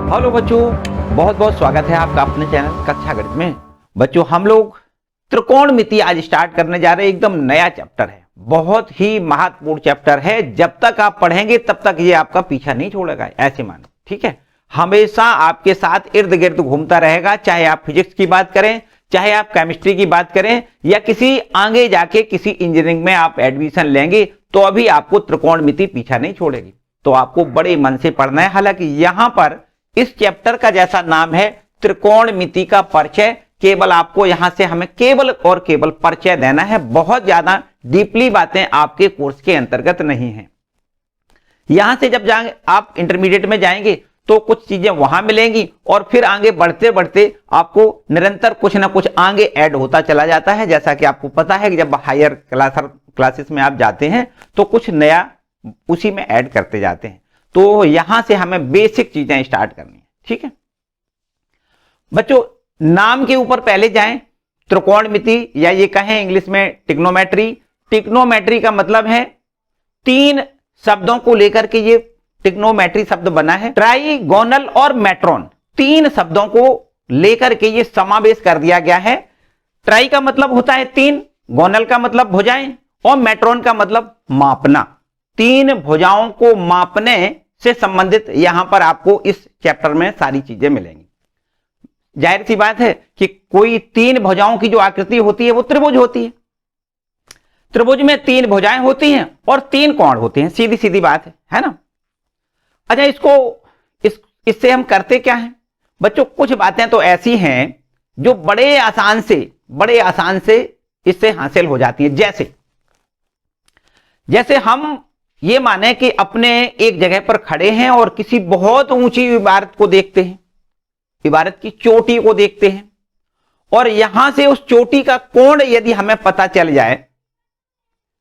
Hello बच्चों, बहुत बहुत स्वागत है आपका अपने चैनल कक्षा गणित में। बच्चों, हम लोग त्रिकोणमिति आज स्टार्ट करने जा रहे हैं। एकदम नया चैप्टर है, बहुत ही महत्वपूर्ण चैप्टर है। जब तक आप पढ़ेंगे तब तक ये आपका पीछा नहीं छोड़ेगा, ऐसे मानो, ठीक है। हमेशा आपके साथ इर्द गिर्द घूमता रहेगा, चाहे आप फिजिक्स की बात करें, चाहे आप केमिस्ट्री की बात करें, या किसी आगे जाके किसी इंजीनियरिंग में आप एडमिशन लेंगे तो अभी आपको त्रिकोणमिति पीछा नहीं छोड़ेगी। तो आपको बड़े मन से पढ़ना है। हालांकि यहां पर इस चैप्टर का जैसा नाम है त्रिकोणमिति का परिचय, केवल आपको यहां से हमें केवल और केवल परिचय देना है। बहुत ज्यादा डीपली बातें आपके कोर्स के अंतर्गत नहीं है। यहां से जब जाएंगे आप इंटरमीडिएट में जाएंगे तो कुछ चीजें वहां मिलेंगी और फिर आगे बढ़ते बढ़ते आपको निरंतर कुछ ना कुछ आगे ऐड होता चला जाता है। जैसा कि आपको पता है कि जब हायर क्लासेस में आप जाते हैं तो कुछ नया उसी में ऐड करते जाते हैं। तो यहां से हमें बेसिक चीजें स्टार्ट करनी है, ठीक है बच्चों। नाम के ऊपर पहले जाएं, त्रिकोणमिति या ये कहें इंग्लिश में टिग्नोमेट्री। टिग्नोमेट्री का मतलब है तीन शब्दों को लेकर के ये टिग्नोमेट्री शब्द बना है। ट्राइगोनल और मेट्रोन, तीन शब्दों को लेकर के ये समावेश कर दिया गया है। ट्राई का मतलब होता है तीन, गोनल का मतलब भुजाएं, और मेट्रोन का मतलब मापना। तीन भुजाओं को मापने से संबंधित यहां पर आपको इस चैप्टर में सारी चीजें मिलेंगी। जाहिर सी बात है कि कोई तीन भुजाओं की जो आकृति होती है वो त्रिभुज होती है। त्रिभुज में तीन भुजाएं होती हैं और तीन कोण होते हैं, सीधी सीधी बात है ना। अच्छा, इससे हम करते क्या हैं बच्चों? कुछ बातें तो ऐसी हैं जो बड़े आसान से इससे हासिल हो जाती है। जैसे हम ये माने कि अपने एक जगह पर खड़े हैं और किसी बहुत ऊंची इमारत को देखते हैं, इमारत की चोटी को देखते हैं, और यहां से उस चोटी का कोण यदि हमें पता चल जाए,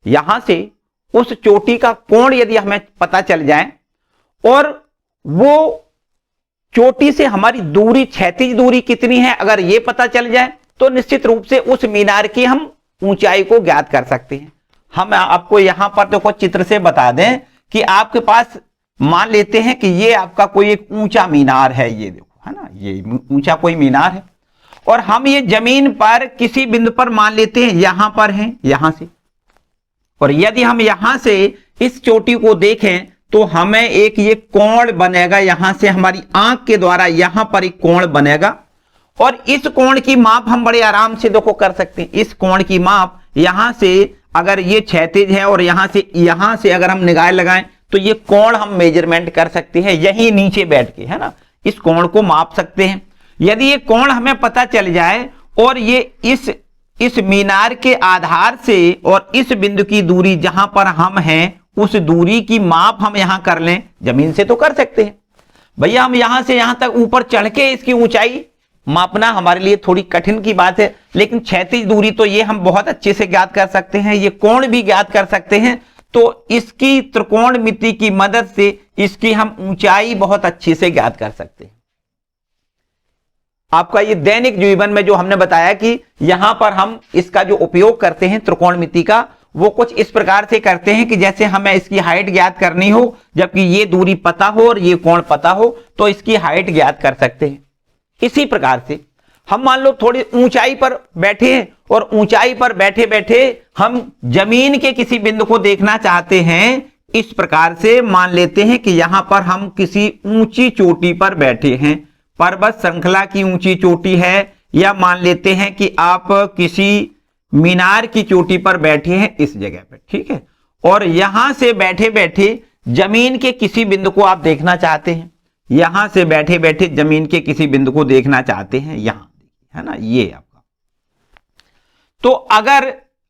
यहां से उस चोटी का कोण यदि हमें पता चल जाए और वो चोटी से हमारी दूरी, क्षैतिज दूरी कितनी है, अगर ये पता चल जाए तो निश्चित रूप से उस मीनार की हम ऊंचाई को ज्ञात कर सकते हैं। हम आपको यहां पर देखो चित्र से बता दें कि आपके पास मान लेते हैं कि ये आपका कोई एक ऊंचा मीनार है, ये देखो है ना, ये ऊंचा कोई मीनार है, और हम ये जमीन पर किसी बिंदु पर मान लेते हैं यहां पर है, यहां से, और यदि हम यहां से इस चोटी को देखें तो हमें एक ये कोण बनेगा, यहां से हमारी आंख के द्वारा यहां पर एक कोण बनेगा, और इस कोण की माप हम बड़े आराम से देखो कर सकते हैं। इस कोण की माप यहां से अगर ये क्षैतिज है और यहां से अगर हम निगाह लगाएं तो ये कोण हम मेजरमेंट कर सकते हैं यहीं नीचे बैठ के, है ना, इस कोण को माप सकते हैं। यदि ये कोण हमें पता चल जाए और ये इस मीनार के आधार से और इस बिंदु की दूरी जहां पर हम हैं उस दूरी की माप हम यहां कर लें, जमीन से तो कर सकते हैं भैया, हम यहां से यहां तक ऊपर चढ़ के इसकी ऊंचाई मापना हमारे लिए थोड़ी कठिन की बात है, लेकिन क्षैतिज दूरी तो ये हम बहुत अच्छे से ज्ञात कर सकते हैं, ये कोण भी ज्ञात कर सकते हैं। तो इसकी त्रिकोणमिति की मदद से इसकी हम ऊंचाई बहुत अच्छे से ज्ञात कर सकते हैं। आपका ये दैनिक जीवन में जो हमने बताया कि यहां पर हम इसका जो उपयोग करते हैं त्रिकोणमिति का, वो कुछ इस प्रकार से करते हैं कि जैसे हमें इसकी हाइट ज्ञात करनी हो, जबकि ये दूरी पता हो और ये कोण पता हो तो इसकी हाइट ज्ञात कर सकते हैं। इसी प्रकार से हम मान लो थोड़ी ऊंचाई पर बैठे हैं और ऊंचाई पर बैठे बैठे हम जमीन के किसी बिंदु को देखना चाहते हैं। इस प्रकार से मान लेते हैं कि यहां पर हम किसी ऊंची चोटी पर बैठे हैं, पर्वत श्रृंखला की ऊंची चोटी है, या मान लेते हैं कि आप किसी मीनार की चोटी पर बैठे हैं इस जगह पर, ठीक है, और यहां से बैठे बैठे जमीन के किसी बिंदु को आप देखना चाहते हैं, यहां से बैठे बैठे जमीन के किसी बिंदु को देखना चाहते हैं, यहां, है ना, ये आपका। तो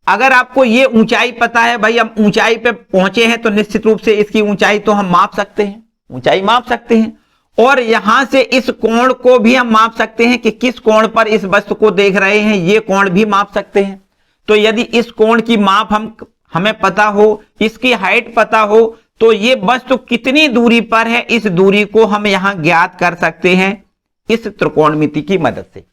अगर आपको ये ऊंचाई पता है, भाई हम ऊंचाई पे पहुंचे हैं तो निश्चित रूप से इसकी ऊंचाई तो हम माप सकते हैं, ऊंचाई माप सकते हैं, और यहां से इस कोण को भी हम माप सकते हैं कि किस कोण पर इस वस्तु को देख रहे हैं, ये कोण भी माप सकते हैं। तो यदि इस कोण की माप हमें पता हो, इसकी हाइट पता हो, तो ये वस्तु कितनी दूरी पर है, इस दूरी को हम यहां ज्ञात कर सकते हैं इस त्रिकोणमिति की मदद से।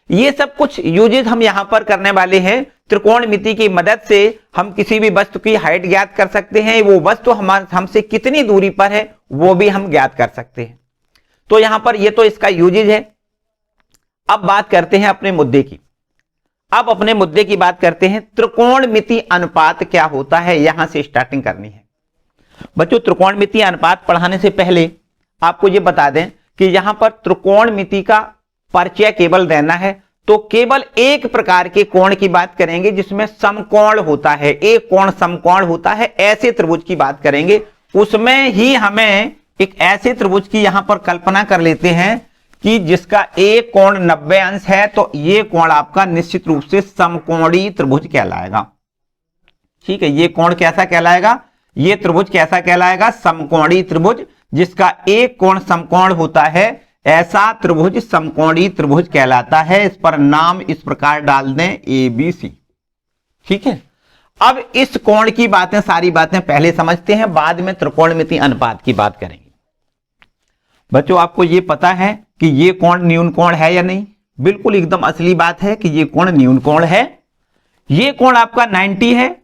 ये सब कुछ यूजेस हम यहां पर करने वाले हैं। त्रिकोणमिति की मदद से हम किसी भी वस्तु की हाइट ज्ञात कर सकते हैं, वो वस्तु हमसे कितनी दूरी पर है वो भी हम ज्ञात कर सकते हैं। तो यहां पर ये तो इसका यूजेज है। अब बात करते हैं अपने मुद्दे की। अब अपने मुद्दे की बात करते हैं, त्रिकोणमिति अनुपात क्या होता है, यहां से स्टार्टिंग करनी है। बच्चों त्रिकोणमिति अनुपात पढ़ाने से पहले आपको यह बता दें कि यहां पर त्रिकोणमिति का परिचय केवल देना है, तो केवल एक प्रकार के कोण की बात करेंगे जिसमें समकोण होता है, एक कोण समकोण होता है, ऐसे त्रिभुज की बात करेंगे। उसमें ही हमें एक ऐसे त्रिभुज की यहां पर कल्पना कर लेते हैं कि जिसका एक कोण 90 अंश है, तो ये कोण आपका निश्चित रूप से समकोणीय त्रिभुज कहलाएगा। ठीक है, ये कोण कैसा कहलाएगा, ये त्रिभुज कैसा कहलाएगा, समकोणीय त्रिभुज, जिसका एक कोण समकोण होता है, ऐसा त्रिभुज समकोणीय त्रिभुज कहलाता है। इस पर नाम इस प्रकार डाल दें ABC। ठीक है, अब इस कोण की बातें, सारी बातें पहले समझते हैं, बाद में त्रिकोणमिति अनुपात की बात करेंगे। बच्चों आपको यह पता है कि ये कोण न्यून कोण है या नहीं, बिल्कुल एकदम असली बात है कि ये कोण न्यून कोण है। ये कोण आपका 90 है।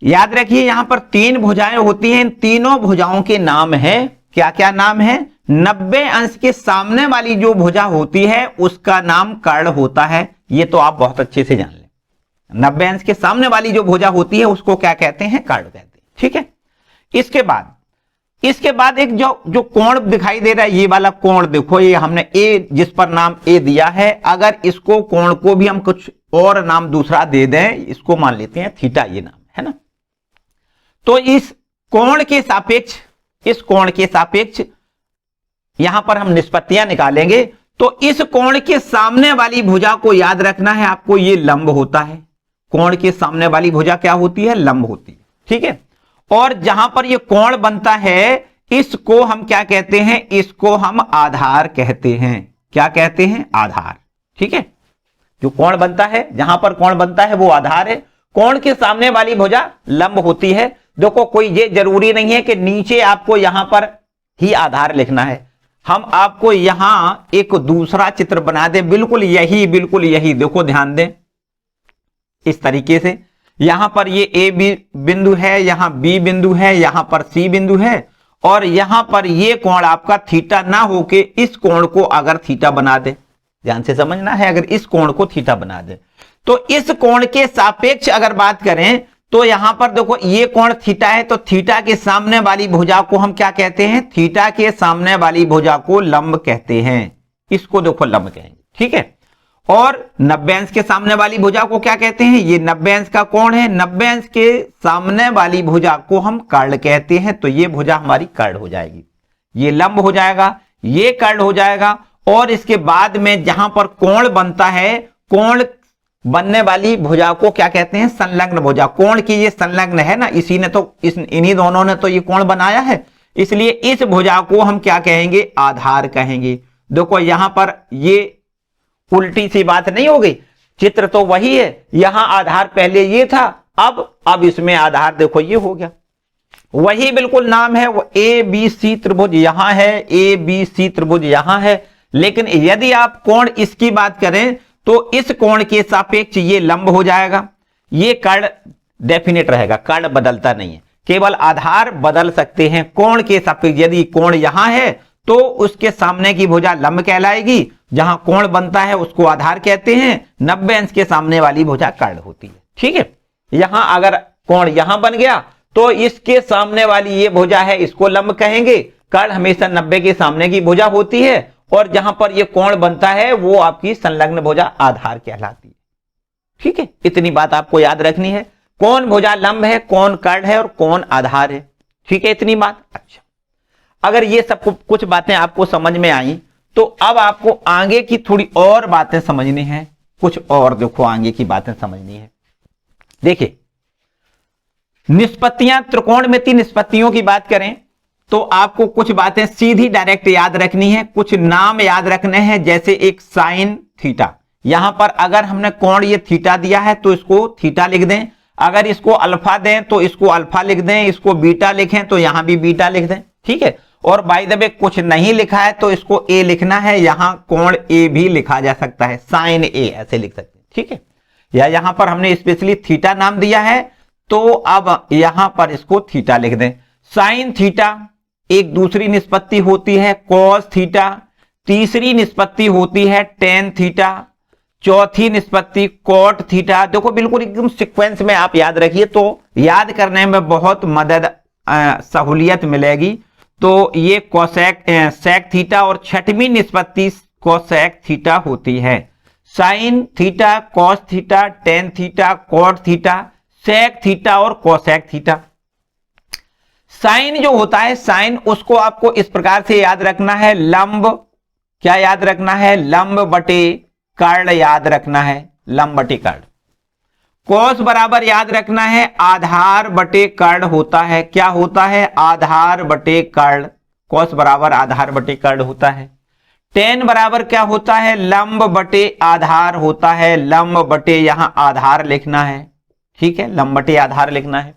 याद रखिए यहां पर 3 भुजाएं होती हैं, इन तीनों भुजाओं के नाम है, क्या क्या नाम है, 90 अंश के सामने वाली जो भुजा होती है उसका नाम कर्ण होता है। ये तो आप बहुत अच्छे से जान लें, 90 अंश के सामने वाली जो भुजा होती है उसको क्या कहते हैं, कर्ण कहते हैं। ठीक है, इसके बाद एक जो कोण दिखाई दे रहा है, ये वाला कोण देखो, ये हमने ए, जिस पर नाम ए दिया है, अगर इसको कोण को भी हम कुछ और नाम दूसरा दे दें, इसको मान लेते हैं थीटा, ये नाम है ना। तो इस कोण के सापेक्ष, इस कोण के सापेक्ष यहां पर हम निष्पत्तियां निकालेंगे। तो इस कोण के सामने वाली भुजा को याद रखना है आपको, ये लंब होता है। कोण के सामने वाली भुजा क्या होती है, लंब होती है। ठीक है, और जहां पर ये कोण बनता है, इसको हम क्या कहते हैं, इसको हम आधार कहते हैं। क्या कहते हैं, आधार। ठीक है, जो कोण बनता है, जहां पर कोण बनता है वो आधार है। कोण के सामने वाली भुजा लंब होती है। देखो कोई ये जरूरी नहीं है कि नीचे आपको यहां पर ही आधार लिखना है, हम आपको यहां एक दूसरा चित्र बना दें, बिल्कुल यही देखो ध्यान दें, इस तरीके से। यहां पर ये ए बिंदु है, यहां बी बिंदु है, यहां पर सी बिंदु है, और यहां पर ये कोण आपका थीटा ना होके इस कोण को अगर थीटा बना दे, ध्यान से समझना है, अगर इस कोण को थीटा बना दे, तो इस कोण के सापेक्ष अगर बात करें तो यहां पर देखो ये कोण थीटा है, तो थीटा के सामने वाली भुजा को हम क्या कहते हैं, थीटा के सामने वाली भुजा को लंब कहते हैं। इसको देखो लंब कहेंगे। ठीक है, और 90 अंश के सामने वाली भुजा को क्या कहते हैं, ये 90 अंश का कोण है, 90 अंश के सामने वाली भुजा को हम कर्ण कहते हैं। तो ये भुजा हमारी कर्ण हो जाएगी, ये लंब हो जाएगा, ये कर्ण हो जाएगा। और इसके बाद में जहां पर कोण बनता है, कोण बनने वाली भुजा को क्या कहते हैं, संलग्न भुजा। कोण की ये संलग्न है ना, इसी ने तो इन्हीं दोनों ने तो ये कोण बनाया है, इसलिए इस भुजा को हम क्या कहेंगे, आधार कहेंगे। देखो यहां पर ये उल्टी सी बात नहीं हो गई, चित्र तो वही है, यहां आधार पहले ये था, अब इसमें आधार देखो ये हो गया, वही बिल्कुल नाम है, वो ABC त्रिभुज यहां है, ABC त्रिभुज यहां है। लेकिन यदि आप कोण इसकी बात करें तो इस कोण के सापेक्ष ये लंब हो जाएगा, ये कर्ण डेफिनेट रहेगा, कर्ण बदलता नहीं है, केवल आधार बदल सकते हैं। कोण के सापेक्ष यदि कोण यहां है तो उसके सामने की भुजा लंब कहलाएगी, जहां कोण बनता है उसको आधार कहते हैं, 90 अंश के सामने वाली भुजा कर्ण होती है। ठीक है, यहां अगर कोण यहां बन गया तो इसके सामने वाली ये भुजा है, इसको लंब कहेंगे। कर्ण हमेशा 90 के सामने की भुजा होती है, और जहां पर ये कोण बनता है वो आपकी संलग्न भुजा आधार कहलाती है। ठीक है, इतनी बात आपको याद रखनी है, कौन भुजा लंब है, कौन कर्ण है और कौन आधार है। ठीक है, इतनी बात। अच्छा, अगर ये सब कुछ बातें आपको समझ में आई तो अब आपको आगे की थोड़ी और बातें समझनी है, कुछ और देखो आगे की बातें समझनी है। देखिए निष्पत्तियां, त्रिकोणमिति निष्पत्तियों की बात करें तो आपको कुछ बातें सीधी डायरेक्ट याद रखनी है, कुछ नाम याद रखने हैं, जैसे एक साइन थीटा। यहां पर अगर हमने कोण ये थीटा दिया है तो इसको थीटा लिख दें, अगर इसको अल्फा दें तो इसको अल्फा लिख दें, इसको बीटा लिखें तो यहां भी बीटा लिख दें। ठीक है, और बाय द वे कुछ नहीं लिखा है तो इसको ए लिखना है, यहां कोण ए भी लिखा जा सकता है, साइन ए ऐसे लिख सकते हैं। ठीक है, या यहां पर हमने स्पेशली थीटा नाम दिया है तो अब यहां पर इसको थीटा लिख दें। साइन थीटा एक दूसरी निष्पत्ति होती है कॉस थीटा, तीसरी निष्पत्ति होती है टेन थीटा, चौथी निष्पत्ति कॉट थीटा। देखो बिल्कुल एकदम सीक्वेंस में आप याद रखिए तो याद करने में बहुत मदद सहूलियत मिलेगी। तो ये कोसेक सेक थीटा और छठवीं निष्पत्ति कोसेक थीटा होती है। Sine theta, cos theta, tan theta, cot theta, sec theta और कोसेक थीटा। साइन जो होता है, साइन उसको आपको इस प्रकार से याद रखना है, लंब, क्या याद रखना है, लंब बटे कर्ण याद रखना है, लंब बटे कर्ण। कॉस बराबर याद रखना है आधार बटे कर्ण होता है, क्या होता है, आधार बटे कर्ण। कॉस बराबर आधार बटे कर्ण होता है। टेन बराबर क्या होता है, लंब बटे आधार होता है, लंब बटे यहां आधार लिखना है, ठीक है, लंब बटे आधार लिखना है।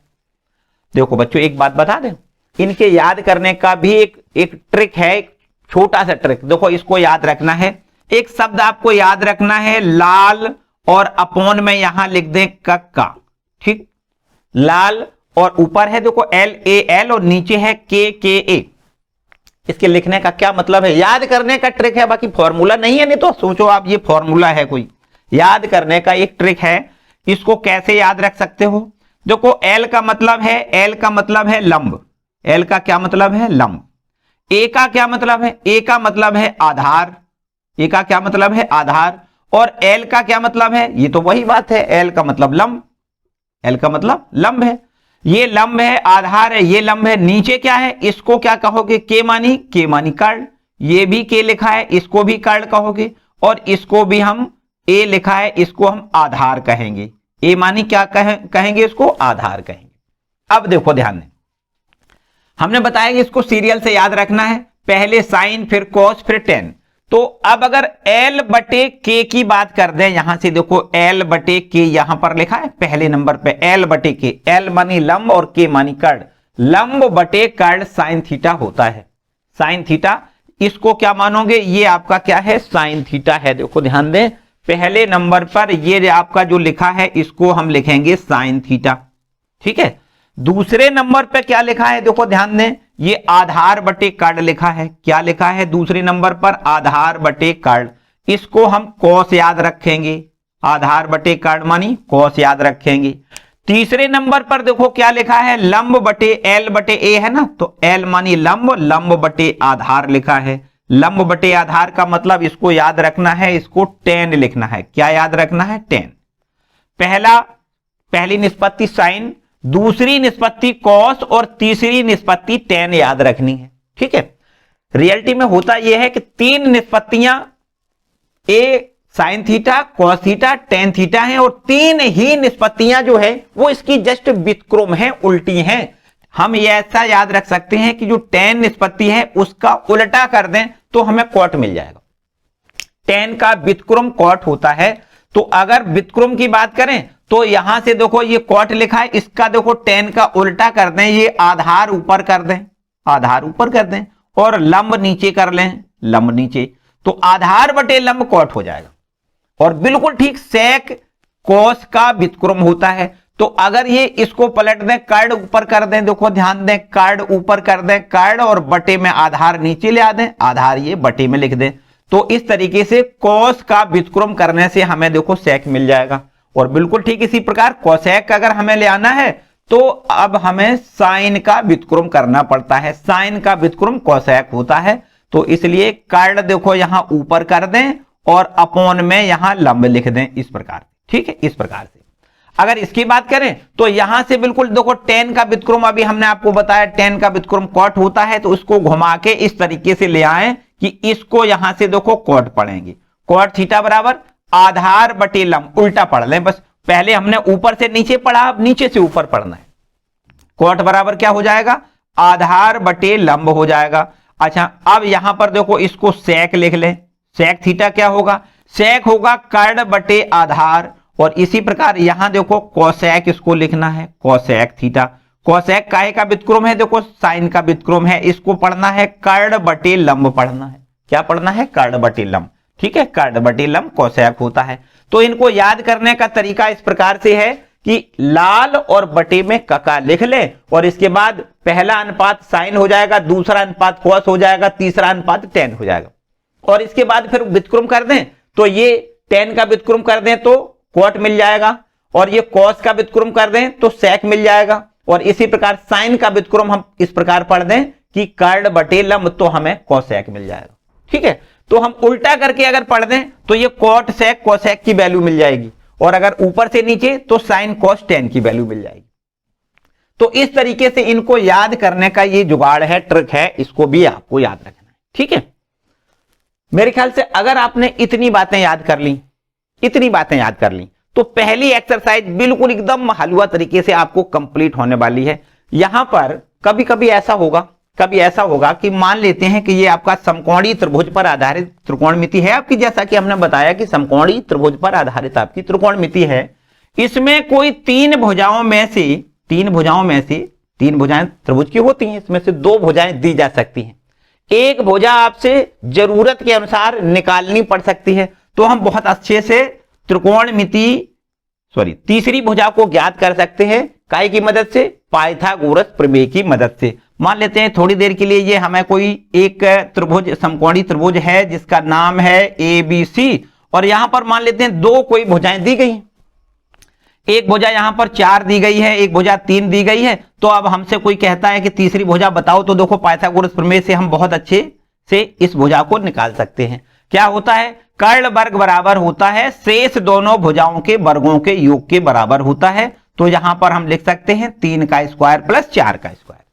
देखो बच्चों एक बात बता दें, इनके याद करने का भी एक ट्रिक है, एक छोटा सा ट्रिक। देखो इसको याद रखना है, एक शब्द आपको याद रखना है लाल और अपोन में यहां लिख दें कक्का, ठीक, लाल और ऊपर है देखो LAL और नीचे है KKA। इसके लिखने का क्या मतलब है, याद करने का ट्रिक है, बाकी फॉर्मूला नहीं है। नहीं तो सोचो आप ये फॉर्मूला है कोई, याद करने का एक ट्रिक है। इसको कैसे याद रख सकते हो, देखो L का मतलब है, L का मतलब है लंब, L का क्या मतलब है, लंब। A का क्या मतलब है, A का मतलब है आधार, A का क्या मतलब है, आधार। और L का क्या मतलब है, ये तो वही बात है, L का मतलब लंब, L का मतलब लंब है। ये लंब है, आधार है, ये लंब है। नीचे क्या है, इसको क्या कहोगे, K मानी कर्ण, ये भी K लिखा है, इसको भी कर्ण कहोगे। और इसको भी हम A लिखा है, इसको हम आधार कहेंगे। A मानी क्या कहेंगे, इसको आधार कहेंगे। अब देखो ध्यान दें, हमने बताया कि इसको सीरियल से याद रखना है, पहले साइन फिर कॉस फिर टेन। तो अब अगर L बटे K की बात कर दें, यहां से देखो L बटे K यहां पर लिखा है पहले नंबर पे, L बटे K, L मानी लंब और K मानी कर्ण, लंब बटे कर्ण साइन थीटा होता है, साइन थीटा। इसको क्या मानोगे, ये आपका क्या है, साइन थीटा है। देखो ध्यान दें, पहले नंबर पर ये आपका जो लिखा है इसको हम लिखेंगे साइन थीटा, ठीक है। दूसरे नंबर पे क्या लिखा है, देखो ध्यान दें, ये आधार बटे कर्ण लिखा है, क्या लिखा है दूसरे नंबर पर, आधार बटे कर्ण। इसको हम कॉस याद रखेंगे, आधार बटे कर्ण मानी कॉस याद रखेंगे। तीसरे नंबर पर देखो क्या लिखा है, लंब बटे L बटे A है ना, तो L मानी लंब, लंब बटे आधार लिखा है। लंब बटे आधार का मतलब इसको याद रखना है, इसको टेन लिखना है, क्या याद रखना है, टेन। पहली निष्पत्ति साइन, दूसरी निष्पत्ति कॉस और तीसरी निष्पत्ति टेन याद रखनी है, ठीक है। रियलिटी में होता यह है कि तीन निष्पत्तियां A sign theta, cos theta, tan theta हैं, और तीन ही निष्पत्तियां जो है वो इसकी जस्ट व्युत्क्रम है, उल्टी हैं। हम ये ऐसा याद रख सकते हैं कि जो टेन निष्पत्ति है उसका उल्टा कर दें तो हमें कॉट मिल जाएगा। टेन का व्युत्क्रम कॉट होता है। तो अगर व्युत्क्रम की बात करें तो यहां से देखो ये कॉट लिखा है, इसका देखो टेन का उल्टा कर दें, ये आधार ऊपर कर दें, आधार ऊपर कर दें, और लंब नीचे कर लें, लंब नीचे, तो आधार बटे लंब कॉट हो जाएगा। और बिल्कुल ठीक सेक कॉस का व्युत्क्रम होता है। तो अगर ये इसको पलट दें, कर्ण ऊपर कर दें, देखो ध्यान दें, कर्ण ऊपर कर दें, कर्ण और बटे में आधार नीचे ले आ दें, आधार ये बटे में लिख दें, तो इस तरीके से कॉस का व्युत्क्रम करने से हमें देखो सेक मिल जाएगा। और बिल्कुल ठीक इसी प्रकार कोसेक अगर हमें ले आना है तो अब हमें साइन का व्युत्क्रम करना पड़ता है, साइन का व्युत्क्रम कोसेक होता है। तो इसलिए कर्ण देखो यहां ऊपर कर दें और अपोन में यहां लंब लिख दें, इस प्रकार, ठीक है, इस प्रकार से। अगर इसकी बात करें तो यहां से बिल्कुल देखो टेन का व्युत्क्रम, अभी हमने आपको बताया टेन का व्युत्क्रम कॉट होता है, तो उसको घुमा के इस तरीके से ले आए कि इसको यहां से देखो कॉट पढ़ेंगे, कॉट थीटा बराबर आधार बटे लंब, उल्टा पढ़ लें बस। पहले हमने ऊपर से नीचे पढ़ा, अब नीचे से ऊपर पढ़ना है। कॉट बराबर क्या हो जाएगा, आधार बटे लंब हो जाएगा। अच्छा अब यहां पर देखो इसको सेक लिख लें, सेक थीटा क्या होगा, सेक होगा कर्ण बटे आधार। और इसी प्रकार यहां देखो कोसेक इसको लिखना है, कोसेक थीटा। कोसेक काहे का व्युत्क्रम है, देखो साइन का व्युत्क्रम है, इसको पढ़ना है कर्ण बटे लंब पढ़ना है, क्या पढ़ना है, कर्ण बटे लंब, ठीक है, कर्ण बटे लंब कोसेक होता है। तो इनको याद करने का तरीका इस प्रकार से है कि लाल और बटे में कका लिख ले, और इसके बाद पहला अनुपात साइन हो जाएगा, दूसरा अनुपात कॉस हो जाएगा, तीसरा अनुपात टेन हो जाएगा। और इसके बाद फिर व्युत्क्रम कर दें तो ये tan का व्युत्क्रम कर दें तो cot मिल जाएगा, और ये cos का व्युत्क्रम कर दें तो sec मिल जाएगा, और इसी प्रकार sin का व्युत्क्रम हम इस प्रकार पढ़ दें कि कर्ण बटे लंब तो हमें cosec मिल जाएगा। ठीक है, तो हम उल्टा करके अगर पढ़ दें तो ये cot sec cosec की वैल्यू मिल जाएगी, और अगर ऊपर से नीचे तो sin cos tan की वैल्यू मिल जाएगी। तो इस तरीके से इनको याद करने का ये जुगाड़ है, ट्रिक है, इसको भी आपको याद रखना है। ठीक है, मेरे ख्याल से अगर आपने इतनी बातें याद कर ली तो पहली एक्सरसाइज बिल्कुल एकदम हलवा तरीके से आपको कंप्लीट होने वाली है। यहां पर कभी कभी ऐसा होगा कि मान लेते हैं कि ये आपका समकोणीय त्रिभुज पर आधारित त्रिकोणमिति है आपकी, जैसा कि हमने बताया कि समकोणीय त्रिभुज पर आधारित आपकी त्रिकोणमिति है। इसमें कोई तीन भुजाएं त्रिभुज की होती हैं, इसमें से दो भुजाएं दी जा सकती हैं। एक भुजा आपसे जरूरत के अनुसार निकालनी पड़ सकती है, तो हम बहुत अच्छे से तीसरी भुजा को ज्ञात कर सकते हैं काय की मदद से, पाइथागोरस प्रमेय की मदद से। मान लेते हैं थोड़ी देर के लिए ये हमें कोई एक त्रिभुज, समकोणीय त्रिभुज है जिसका नाम है ABC, और यहां पर मान लेते हैं दो कोई भुजाएं दी गई, एक भुजा यहां पर 4 दी गई है, एक भुजा 3 दी गई है। तो अब हमसे कोई कहता है कि तीसरी भुजा बताओ, तो देखो पाइथागोरस प्रमेय से हम बहुत अच्छे से इस भुजा को निकाल सकते हैं। क्या होता है, कर्ण वर्ग बराबर होता है शेष दोनों भुजाओं के वर्गों के योग के बराबर होता है। तो यहां पर हम लिख सकते हैं 3 का स्क्वायर प्लस 4 का स्क्वायर,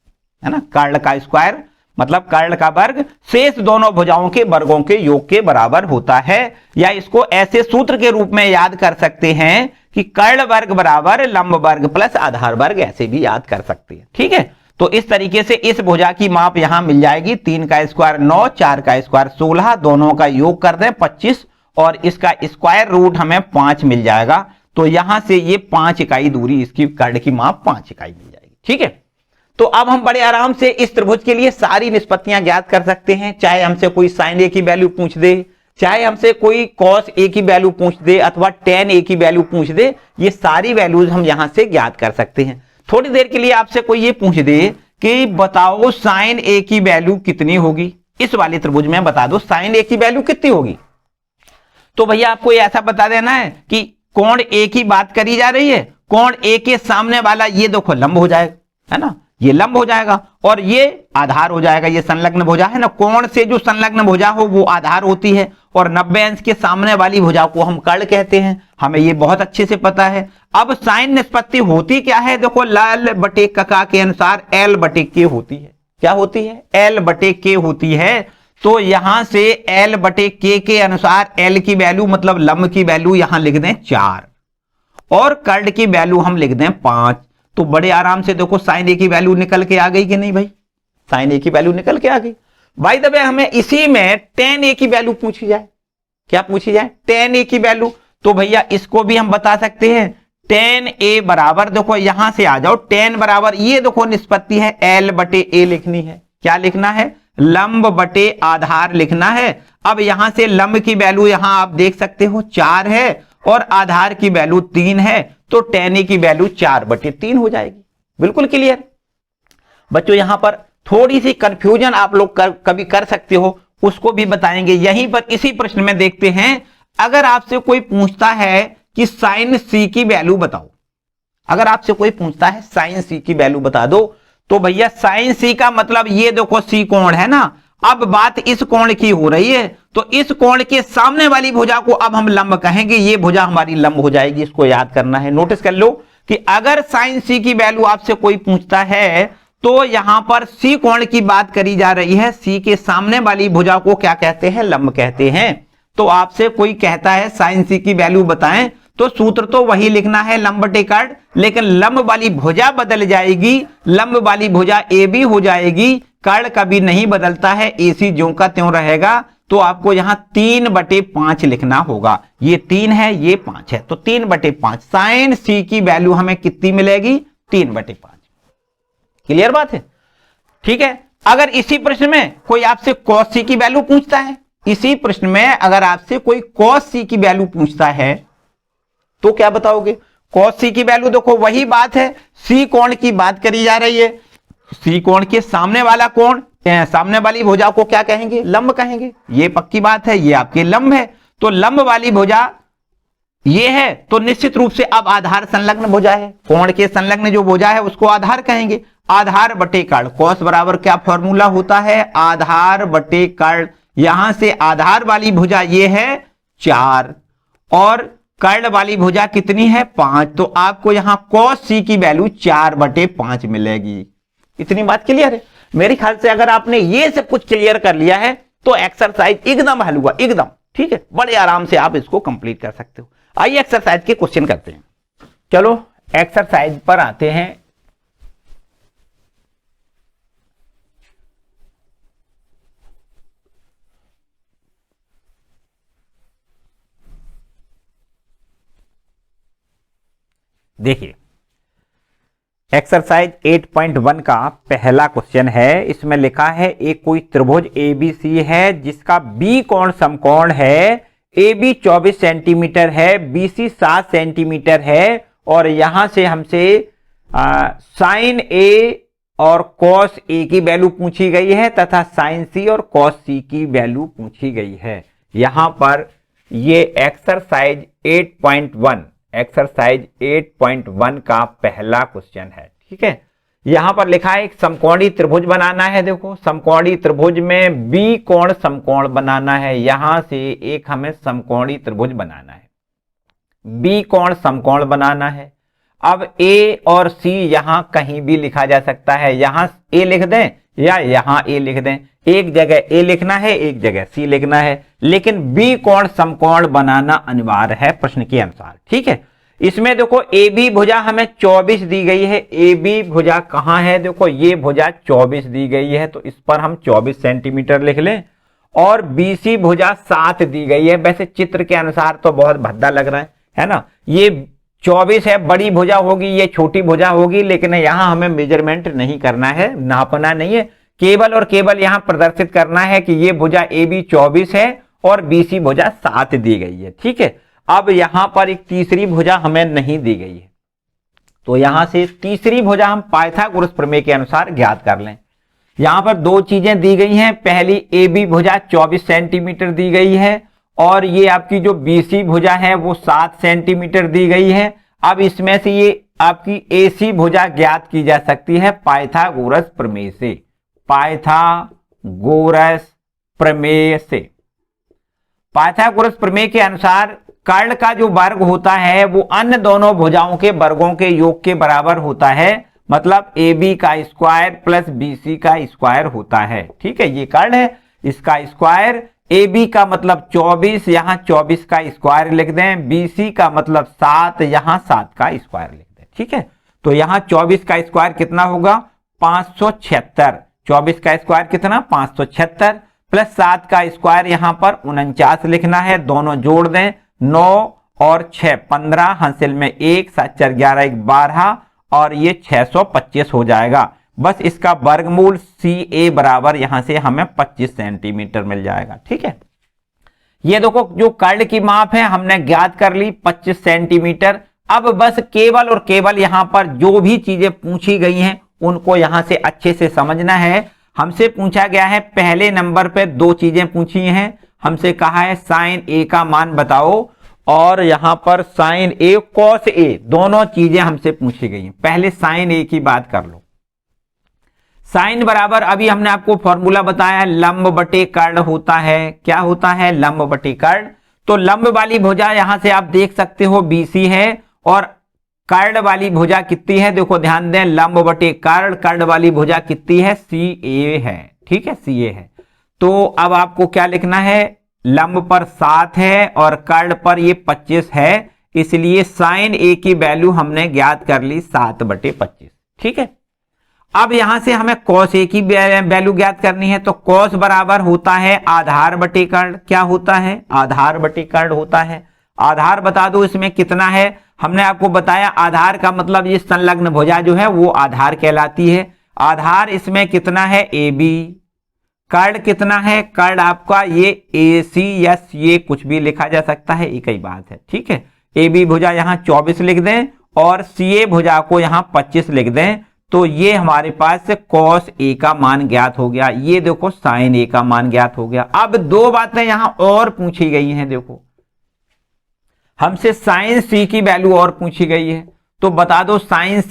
है ना। कर्ण का स्क्वायर मतलब कर्ण का वर्ग शेष दोनों भुजाओं के वर्गों के योग के बराबर होता है। या इसको ऐसे सूत्र के रूप में याद कर सकते हैं कि कर्ण वर्ग बराबर लंब वर्ग प्लस आधार वर्ग, ऐसे भी याद कर सकते हैं। ठीक है, तो इस तरीके से इस भुजा की माप यहां मिल जाएगी। 3 का स्क्वायर 9, 4 का स्क्वायर 16, दोनों का योग कर दें 25, और इसका स्क्वायर रूट हमें 5 मिल जाएगा। तो यहां से ये 5 इकाई दूरी, इसकी कर्ण की माप 5 इकाई मिल जाएगी। ठीक है, तो अब हम बड़े आराम से इस त्रिभुज के लिए सारी निष्पत्तियां ज्ञात कर सकते हैं, चाहे हमसे कोई साइन ए की वैल्यू पूछ दे, चाहे हमसे कोई कॉस ए की वैल्यू पूछ दे, अथवा टेन ए की वैल्यू पूछ दे, ये सारी वैल्यूज हम यहां से ज्ञात कर सकते हैं। थोड़ी देर के लिए आपसे कोई ये पूछ दे कि बताओ साइन ए की वैल्यू कितनी होगी, इस वाले त्रिभुज में बता दो साइन ए की वैल्यू कितनी होगी, तो भैया आपको ऐसा बता देना है कि कोण ए की बात करी जा रही है, कोण ए के सामने वाला ये देखो लंब हो जाएगा, है ना, ये लंब हो जाएगा, और ये आधार हो जाएगा। ये संलग्न भुजा है ना, कोण से जो संलग्न भुजा हो वो आधार होती है, और 90 अंश के सामने वाली भुजा को हम कर्ण कहते हैं, हमें ये बहुत अच्छे से पता है। अब साइन निष्पत्ति होती क्या है, देखो लाल बटे कका के अनुसार L बटे के होती है। क्या होती है, L बटे के होती है। तो यहां से L बटे के अनुसार L की वैल्यू मतलब लंब की वैल्यू यहां लिख दें 4, और कर्ण की वैल्यू हम लिख दें 5। तो बड़े आराम से देखो साइन ए की वैल्यू निकल के आ गई कि नहीं भाई, साइन ए की वैल्यू निकल के आ गई। भाई दबे हमें इसी में टेन ए की वैल्यू पूछी जाए, क्या पूछी जाए, टेन ए की वैल्यू, तो भैया इसको भी हम बता सकते हैं। टेन ए बराबर देखो यहां से आ जाओ, टेन बराबर ये देखो निष्पत्ति है L बटे ए लिखनी है, क्या लिखना है, लंब बटे आधार लिखना है। अब यहां से लंब की वैल्यू यहां आप देख सकते हो 4 है, और आधार की वैल्यू 3 है, तो टेन ए की वैल्यू 4 बटे 3 हो जाएगी। बिल्कुल क्लियर बच्चों, यहां पर थोड़ी सी कंफ्यूजन आप लोग कभी कर सकते हो, उसको भी बताएंगे। यहीं पर इसी प्रश्न में देखते हैं, अगर आपसे कोई पूछता है कि साइन सी की वैल्यू बताओ, अगर आपसे कोई पूछता है साइन सी की वैल्यू बता दो, तो भैया साइन सी का मतलब ये देखो सी कोण है ना। अब बात इस कोण की हो रही है, तो इस कोण के सामने वाली भुजा को अब हम लंब कहेंगे, ये भुजा हमारी लंब हो जाएगी। इसको याद करना है, नोटिस कर लो कि अगर साइन सी की वैल्यू आपसे कोई पूछता है तो यहां पर सी कोण की बात करी जा रही है, सी के सामने वाली भुजा को क्या कहते हैं, लंब कहते हैं। तो आपसे कोई कहता है साइन सी की वैल्यू बताएं, तो सूत्र तो वही लिखना है लंब बटे कर्ण, लेकिन लंब वाली भुजा बदल जाएगी, लंब वाली भुजा ए बी हो जाएगी, कर्ण कभी नहीं बदलता है, ए सी ज्यों का त्यों रहेगा। तो आपको यहां 3 बटे 5 लिखना होगा, ये 3 है ये 5 है, तो 3 बटे 5 साइन सी की वैल्यू हमें कितनी मिलेगी, 3 बटे 5। क्लियर बात है, ठीक है। अगर इसी प्रश्न में कोई आपसे कॉस सी की वैल्यू पूछता है, इसी प्रश्न में अगर आपसे कोई कॉस सी की वैल्यू पूछता है, तो क्या बताओगे, कॉस सी की वैल्यू देखो वही बात है, सी कोण की बात करी जा रही है, सी कोण के सामने वाला कोण सामने वाली भुजा को क्या कहेंगे? लंब कहेंगे। ये पक्की बात है, ये आपके लंब है। तो लंब वाली भुजा ये है, तो निश्चित रूप से अब आधार संलग्न भुजा है। कोण के संलग्न जो भुजा है उसको आधार कहेंगे। आधार बटे कर्ण, कॉस बराबर क्या फॉर्मूला होता है? आधार बटे कर्ण। यहां से आधार वाली भुजा ये है 4 और कर्ण वाली भुजा कितनी है? 5। तो आपको यहां कॉस सी की वैल्यू 4/5 मिलेगी। इतनी बात क्लियर है? मेरे ख्याल से अगर आपने ये सब कुछ क्लियर कर लिया है तो एक्सरसाइज एकदम हल हुआ, एकदम ठीक है। बड़े आराम से आप इसको कंप्लीट कर सकते हो। आइए एक्सरसाइज के क्वेश्चन करते हैं। चलो एक्सरसाइज पर आते हैं। देखिए एक्सरसाइज 8.1 का पहला क्वेश्चन है। इसमें लिखा है एक कोई त्रिभुज ABC है जिसका B कोण समकोण है। AB 24 सेंटीमीटर है, BC 7 सेंटीमीटर है और यहां से हमसे साइन A और कॉस A की वैल्यू पूछी गई है तथा साइन C और कॉस C की वैल्यू पूछी गई है। यहां पर ये एक्सरसाइज 8.1 का पहला क्वेश्चन है, ठीक है। यहां पर लिखा है एक समकोणी त्रिभुज बनाना है। देखो समकोणी त्रिभुज में बी कोण समकोण बनाना है। यहां से एक हमें समकोणी त्रिभुज बनाना है, बी कोण समकोण बनाना है। अब ए और सी यहां कहीं भी लिखा जा सकता है। यहां ए लिख दें या यहां ए लिख दें। एक जगह ए लिखना है, एक जगह सी लिखना है, लेकिन बी कोण समकोण बनाना अनिवार्य है प्रश्न के अनुसार, ठीक है। इसमें देखो ए बी भुजा हमें 24 दी गई है। ए बी भुजा कहां है? देखो ये भुजा 24 दी गई है, तो इस पर हम 24 सेंटीमीटर लिख लें। और बी सी भुजा 7 दी गई है। वैसे चित्र के अनुसार तो बहुत भद्दा लग रहा है ना। ये 24 है, बड़ी भुजा होगी, ये छोटी भुजा होगी, लेकिन यहां हमें मेजरमेंट नहीं करना है, नापना नहीं है। केवल और केवल यहां प्रदर्शित करना है कि ये भुजा ए बी 24 है और बी सी भुजा 7 दी गई है, ठीक है। अब यहां पर एक तीसरी भुजा हमें नहीं दी गई है, तो यहां से तीसरी भुजा हम पाइथागोरस प्रमेय के अनुसार ज्ञात कर लें। यहां पर दो चीजें दी गई हैं। पहली ए बी भुजा 24 सेंटीमीटर दी गई है और ये आपकी जो बी सी भुजा है वो 7 सेंटीमीटर दी गई है। अब इसमें से ये आपकी ए सी भुजा ज्ञात की जा सकती है पाइथागोरस प्रमेय से। पाइथागोरस प्रमेय से, पाइथागोरस प्रमेय के अनुसार कर्ण का जो वर्ग होता है वो अन्य दोनों भुजाओं के वर्गों के योग के बराबर होता है। मतलब ए बी का स्क्वायर प्लस बी सी का स्क्वायर होता है, ठीक है। ये कर्ण है, इसका स्क्वायर। ए बी का मतलब 24, यहां 24 का स्क्वायर लिख दें। बी सी का मतलब 7, यहां 7 का स्क्वायर लिख दें, ठीक है। तो यहां 24 का स्क्वायर कितना होगा? 576। 24 का स्क्वायर कितना? 576 प्लस 7 का स्क्वायर यहां पर 49 लिखना है। दोनों जोड़ दें, 9 और 6 15, हासिल में 1, 7 4 11 1 12 और ये 625 हो जाएगा। बस इसका वर्गमूल सी ए बराबर यहां से हमें 25 सेंटीमीटर मिल जाएगा, ठीक है। ये देखो जो कर्ण की माप है हमने ज्ञात कर ली 25 सेंटीमीटर। अब बस केवल और केवल यहां पर जो भी चीजें पूछी गई हैं उनको यहां से अच्छे से समझना है। हमसे पूछा गया है, पहले नंबर पे दो चीजें पूछी हैं। हमसे कहा है साइन ए का मान बताओ और यहां पर साइन ए कॉस ए, दोनों चीजें हमसे पूछी गई हैं। पहले साइन ए की बात कर लो। साइन बराबर अभी हमने आपको फॉर्मूला बताया, लंब बटे कर्ण होता है। क्या होता है? लंब बटे कर्ण। तो लंब वाली भुजा यहां से आप देख सकते हो बीसी है और कर्ण वाली भुजा कितनी है? देखो ध्यान दें, लंब बटे कर्ण, कर्ण वाली भुजा कितनी है? सी ए है, ठीक है, सी ए है। तो अब आपको क्या लिखना है? लंब पर 7 है और कर्ण पर ये 25 है, इसलिए साइन ए की वैल्यू हमने ज्ञात कर ली 7/25, ठीक है। अब यहां से हमें कॉस ए की वैल्यू ज्ञात करनी है। तो कॉस बराबर होता है आधार बटे कर्ण। क्या होता है? आधार बटे कर्ण होता है। आधार बता दो इसमें कितना है। हमने आपको बताया आधार का मतलब ये संलग्न भुजा जो है वो आधार कहलाती है। आधार इसमें कितना है? A B. कर्ण कितना है? कर्ण आपका ये ए सी या सी ए कुछ भी लिखा जा सकता है, एक ही बात है, ठीक है। ए बी भुजा यहां 24 लिख दें और सी ए भुजा को यहां 25 लिख दें। तो ये हमारे पास cos A का मान ज्ञात हो गया, ये देखो sin A का मान ज्ञात हो गया। अब दो बातें यहां और पूछी गई हैं, देखो हमसे sin C की वैल्यू और पूछी गई है, तो बता दो sin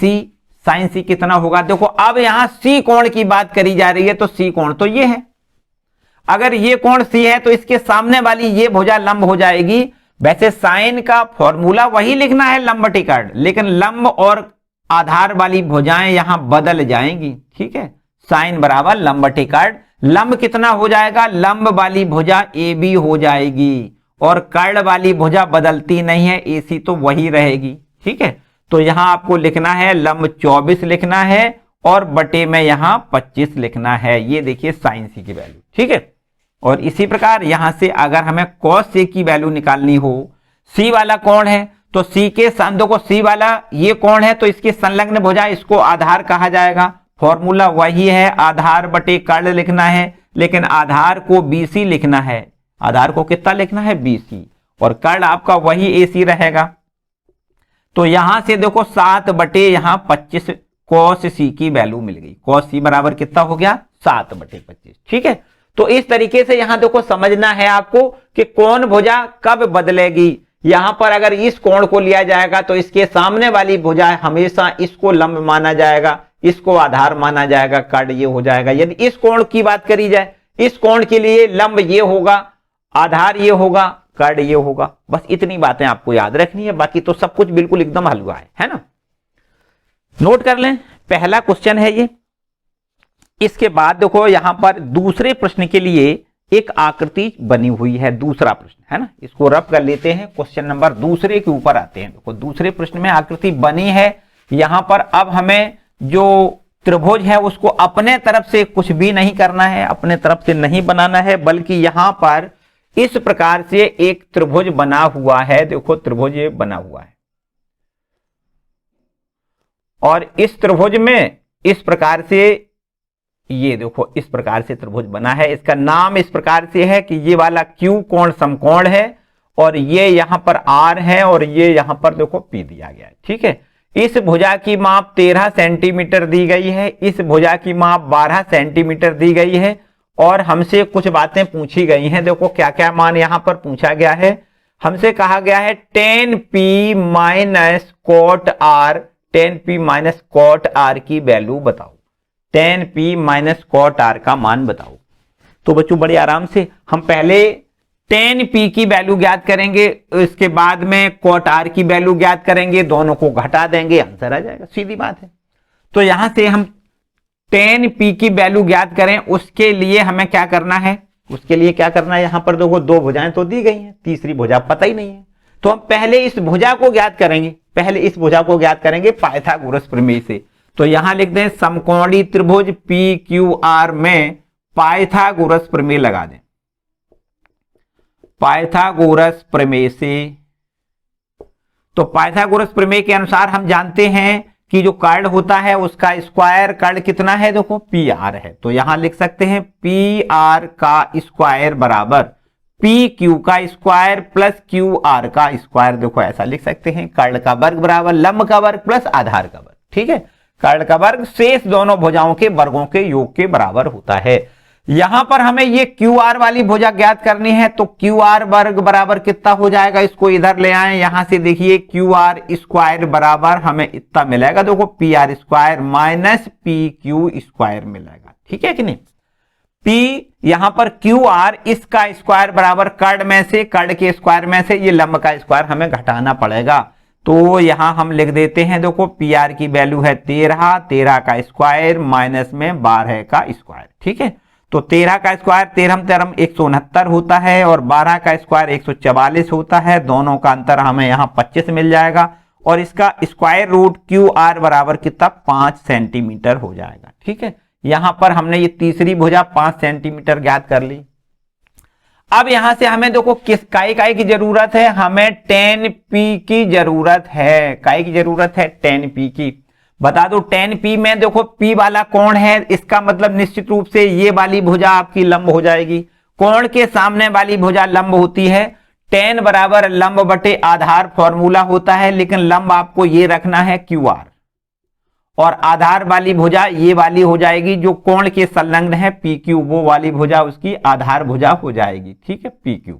C कितना होगा। देखो अब यहां C कोण की बात करी जा रही है, तो C कोण तो ये है, अगर ये कोण C है तो इसके सामने वाली ये भुजा लंब हो जाएगी। वैसे साइन का फॉर्मूला वही लिखना है लंब बटे कर्ण, लेकिन लंब और आधार वाली भुजाएं यहां बदल जाएंगी, ठीक है। साइन बराबर लंब बटे कर्ण, लंब कितना हो जाएगा, लंब वाली भुजा AB हो जाएगी और कर्ण वाली भुजा बदलती नहीं है, AC तो वही रहेगी, ठीक है। तो यहां आपको लिखना है लंब 24 लिखना है और बटे में यहां 25 लिखना है। ये देखिए साइन C की वैल्यू, ठीक है। और इसी प्रकार यहां से अगर हमें cos A की वैल्यू निकालनी हो, C वाला कौन है तो C के संदो को C वाला ये कौन है तो इसकी संलग्न भुजा, इसको आधार कहा जाएगा। फॉर्मूला वही है, आधार बटे कर्ण लिखना है, लेकिन आधार को BC लिखना है। आधार को कितना लिखना है, BC, और कर्ण आपका वही AC रहेगा। तो यहां से देखो 7 बटे यहां 25 cos C की वैल्यू मिल गई। cos C बराबर कितना हो गया, 7 बटे 25, ठीक है। तो इस तरीके से यहां देखो समझना है आपको कि कौन भुजा कब बदलेगी। यहां पर अगर इस कोण को लिया जाएगा तो इसके सामने वाली भुजा हमेशा इसको लंब माना जाएगा, इसको आधार माना जाएगा, कर्ण ये हो जाएगा। यदि इस कोण की बात करी जाए, इस कोण के लिए लंब ये होगा, आधार ये होगा, कर्ण ये होगा। बस इतनी बातें आपको याद रखनी है, बाकी तो सब कुछ बिल्कुल एकदम हलवा है ना। नोट कर लें, पहला क्वेश्चन है ये। इसके बाद देखो यहां पर दूसरे प्रश्न के लिए एक आकृति बनी हुई है, दूसरा प्रश्न है ना, इसको रब कर लेते हैं। क्वेश्चन नंबर दूसरे के ऊपर आते हैं। देखो दूसरे प्रश्न में आकृति बनी है, यहां पर अब हमें जो त्रिभुज है उसको अपने तरफ से कुछ भी नहीं करना है, अपने तरफ से नहीं बनाना है, बल्कि यहां पर इस प्रकार से एक त्रिभुज बना हुआ है। देखो त्रिभुज ये बना हुआ है और इस त्रिभुज में इस प्रकार से, ये देखो इस प्रकार से त्रिभुज बना है। इसका नाम इस प्रकार से है कि ये वाला Q कोण समकोण है और ये यहां पर R है और ये यहां पर देखो P दिया गया है, ठीक है। इस भुजा की माप 13 सेंटीमीटर दी गई है, इस भुजा की माप 12 सेंटीमीटर दी गई है और हमसे कुछ बातें पूछी गई हैं। देखो क्या क्या मान यहां पर पूछा गया है। हमसे कहा गया है tan P minus cot R, tan P minus cot R की वैल्यू बताओ, tan P minus cot R का मान बताओ। तो बच्चों बड़े आराम से हम पहले tan P की वैल्यू ज्ञात करेंगे, इसके बाद में cot R की वैल्यू ज्ञात करेंगे, दोनों को घटा देंगे, आंसर आ जाएगा, सीधी बात है। तो यहां से हम tan P की वैल्यू ज्ञात करें, उसके लिए हमें क्या करना है, उसके लिए क्या करना है, यहां पर देखो दो भुजाएं तो दी गई हैं, तीसरी भुजा पता ही नहीं है। तो हम पहले इस भुजा को ज्ञात करेंगे, पहले इस भुजा को ज्ञात करेंगे पाइथागोरस प्रमेय से। तो यहां लिख दें समकोणी त्रिभुज PQR में पाइथागोरस प्रमेय लगा दें। पाइथागोरस प्रमेय से, तो पाइथागोरस प्रमेय के अनुसार हम जानते हैं कि जो कर्ण होता है उसका स्क्वायर कर्ण कितना है, देखो PR है। तो यहां लिख सकते हैं PR का स्क्वायर बराबर PQ का स्क्वायर प्लस QR का स्क्वायर। देखो ऐसा लिख सकते हैं, कर्ण का वर्ग बराबर लंब का वर्ग प्लस आधार का वर्ग, ठीक है। कर्ण का वर्ग शेष दोनों भुजाओं के वर्गों के योग के बराबर होता है। यहां पर हमें ये QR वाली भुजा ज्ञात करनी है, तो QR वर्ग बराबर कितना हो जाएगा, इसको इधर ले आए, यहां से देखिए QR स्क्वायर बराबर हमें इतना मिलेगा, देखो PR square minus PQ square मिलेगा, ठीक है कि नहीं। P यहां पर QR इसका स्क्वायर बराबर कर्ण में से, कर्ण के स्क्वायर में से ये लंब का स्क्वायर हमें घटाना पड़ेगा। तो यहां हम लिख देते हैं, देखो PR की वैल्यू है 13, 13 का स्क्वायर माइनस में 12 का स्क्वायर, ठीक है। तो 13 का स्क्वायर 13 169 होता है और 12 का स्क्वायर 144 होता है, दोनों का अंतर हमें यहाँ 25 मिल जाएगा और इसका स्क्वायर रूट QR बराबर कितना 5 सेंटीमीटर हो जाएगा, ठीक है। यहां पर हमने ये तीसरी भुजा 5 सेंटीमीटर ज्ञात कर ली। अब यहां से हमें देखो किस काय की जरूरत है, हमें tan P की जरूरत है। काय की जरूरत है, tan P की। बता दो tan P में देखो P वाला कोण है, इसका मतलब निश्चित रूप से ये वाली भुजा आपकी लंब हो जाएगी। कोण के सामने वाली भुजा लंब होती है, tan बराबर लंब बटे आधार फॉर्मूला होता है, लेकिन लंब आपको ये रखना है QR और आधार वाली भुजा ये वाली हो जाएगी जो कोण के संलग्न है PQ, वो वाली भुजा उसकी आधार भुजा हो जाएगी। ठीक है, PQ।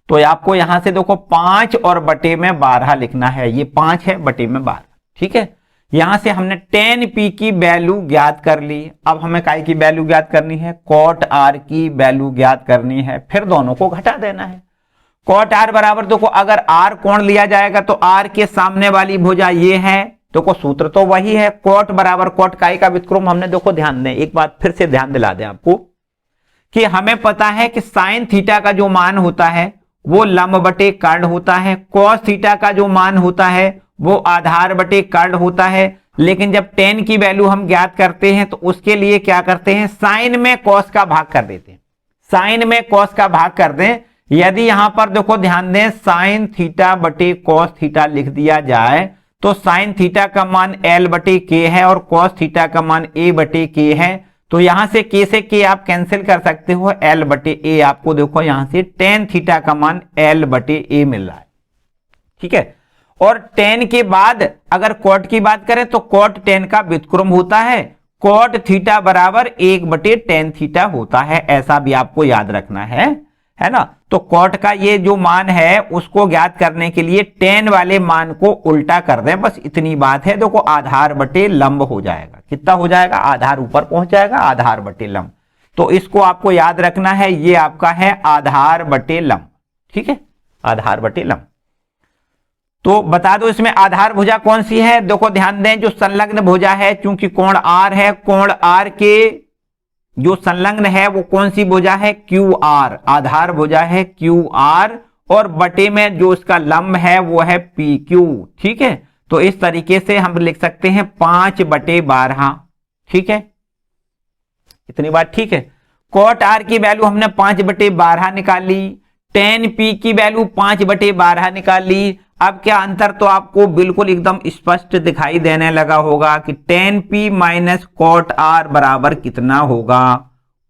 तो आपको यहां से देखो 5 और बटे में 12 लिखना है, ये 5 है बटे में 12। ठीक है, यहां से हमने tan P की वैल्यू ज्ञात कर ली। अब हमें काय की वैल्यू ज्ञात करनी है, cot R की वैल्यू ज्ञात करनी है, फिर दोनों को घटा देना है। cot R बराबर देखो अगर R कोण लिया जाएगा तो R के सामने वाली भुजा ये है, देखो सूत्र तो वही है, cot बराबर cot काय का व्युत्क्रम। हमने देखो ध्यान दें, एक बात फिर से ध्यान दिला दें आपको कि हमें पता है कि साइन थीटा का जो मान होता है वो लंब बटे कर्ण होता है, कॉस थीटा का जो मान होता है वो आधार बटे कर्ण होता है। लेकिन जब tan की वैल्यू हम ज्ञात करते हैं तो उसके लिए क्या करते हैं, साइन में कॉस का भाग कर देते हैं, साइन में कॉस का भाग कर दें। यदि यहां पर देखो ध्यान दें साइन थीटा बटे कॉस थीटा लिख दिया जाए तो साइन थीटा का मान L बटे K है और कॉस थीटा का मान A बटे K है। तो यहां से K से K आप कैंसिल कर सकते हो, L बटे A आपको देखो यहां से tan थीटा का मान L बटे A मिल रहा है। ठीक है, और tan के बाद अगर cot की बात करें तो cot tan का व्युत्क्रम होता है, cot थीटा बराबर 1 बटे tan थीटा होता है, ऐसा भी आपको याद रखना है ना। तो cot का ये जो मान है उसको ज्ञात करने के लिए tan वाले मान को उल्टा कर दें, बस इतनी बात है। देखो आधार बटे लंब हो जाएगा, कितना हो जाएगा, आधार ऊपर पहुंच जाएगा, आधार बटे लंब। तो इसको आपको याद रखना है, ये आपका है आधार बटे लंब। ठीक है, आधार बटे लंब। तो बता दो इसमें आधार भुजा कौन सी है, देखो ध्यान दें जो संलग्न भुजा है, चूंकि कोण R है, कोण R के जो संलग्न है वो कौन सी भुजा है, QR, आधार भुजा है QR, और बटे में जो उसका लंब है वो है PQ। ठीक है, तो इस तरीके से हम लिख सकते हैं 5 बटे 12। ठीक है, इतनी बात ठीक है। cot R की वैल्यू हमने 5 बटे 12 निकाली, tan P की वैल्यू 5 बटे 12 निकाली। अब क्या अंतर तो आपको बिल्कुल एकदम स्पष्ट दिखाई देने लगा होगा कि tan P minus cot R बराबर कितना होगा,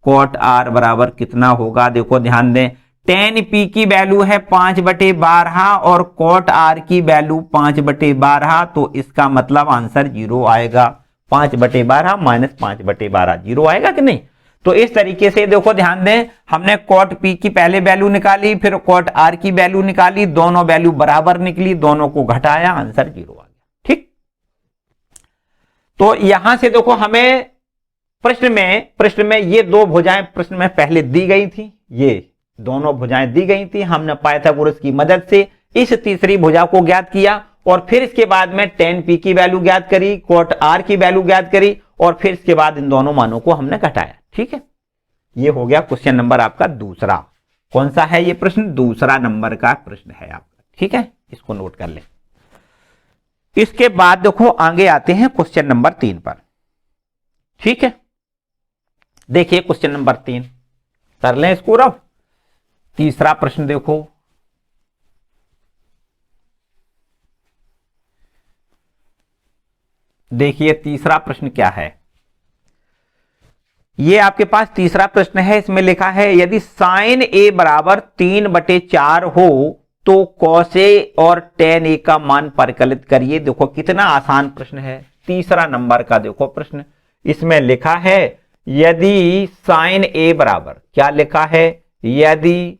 cot R बराबर कितना होगा, देखो ध्यान दें tan P की वैल्यू है 5 बटे 12 और cot R की वैल्यू 5 बटे 12, तो इसका मतलब आंसर 0 आएगा। 5 बटे 12 माइनस 5 बटे 12 0 आएगा कि नहीं। तो इस तरीके से देखो ध्यान दें, हमने cot P की पहले वैल्यू निकाली, फिर cot R की वैल्यू निकाली, दोनों वैल्यू बराबर निकली, दोनों को घटाया, आंसर 0 आ गया। ठीक, तो यहां से देखो हमें प्रश्न में ये दो भुजाएं प्रश्न में पहले दी गई थी, ये दोनों भुजाएं दी गई थी, हमने पाइथागोरस की मदद से इस तीसरी भुजा को ज्ञात किया और फिर इसके बाद में tan P की वैल्यू ज्ञात करी, cot R की वैल्यू ज्ञात करी और फिर इसके बाद इन दोनों मानों को हमने घटाया। ठीक है, ये हो गया क्वेश्चन नंबर आपका दूसरा। कौन सा है ये प्रश्न, दूसरा नंबर का प्रश्न है आपका। ठीक है, इसको नोट कर लें। इसके बाद देखो आगे आते हैं क्वेश्चन नंबर 3 पर। ठीक है, देखिए क्वेश्चन नंबर 3 कर लें इसको। अब तीसरा प्रश्न देखो, देखिए तीसरा प्रश्न क्या है। ये आपके पास तीसरा प्रश्न है, इसमें लिखा है यदि साइन A बराबर 3 बटे 4 हो तो cos A और tan A का मान परिकलित करिए। देखो कितना आसान प्रश्न है, तीसरा नंबर का देखो प्रश्न। इसमें लिखा है यदि साइन A बराबर, क्या लिखा है, यदि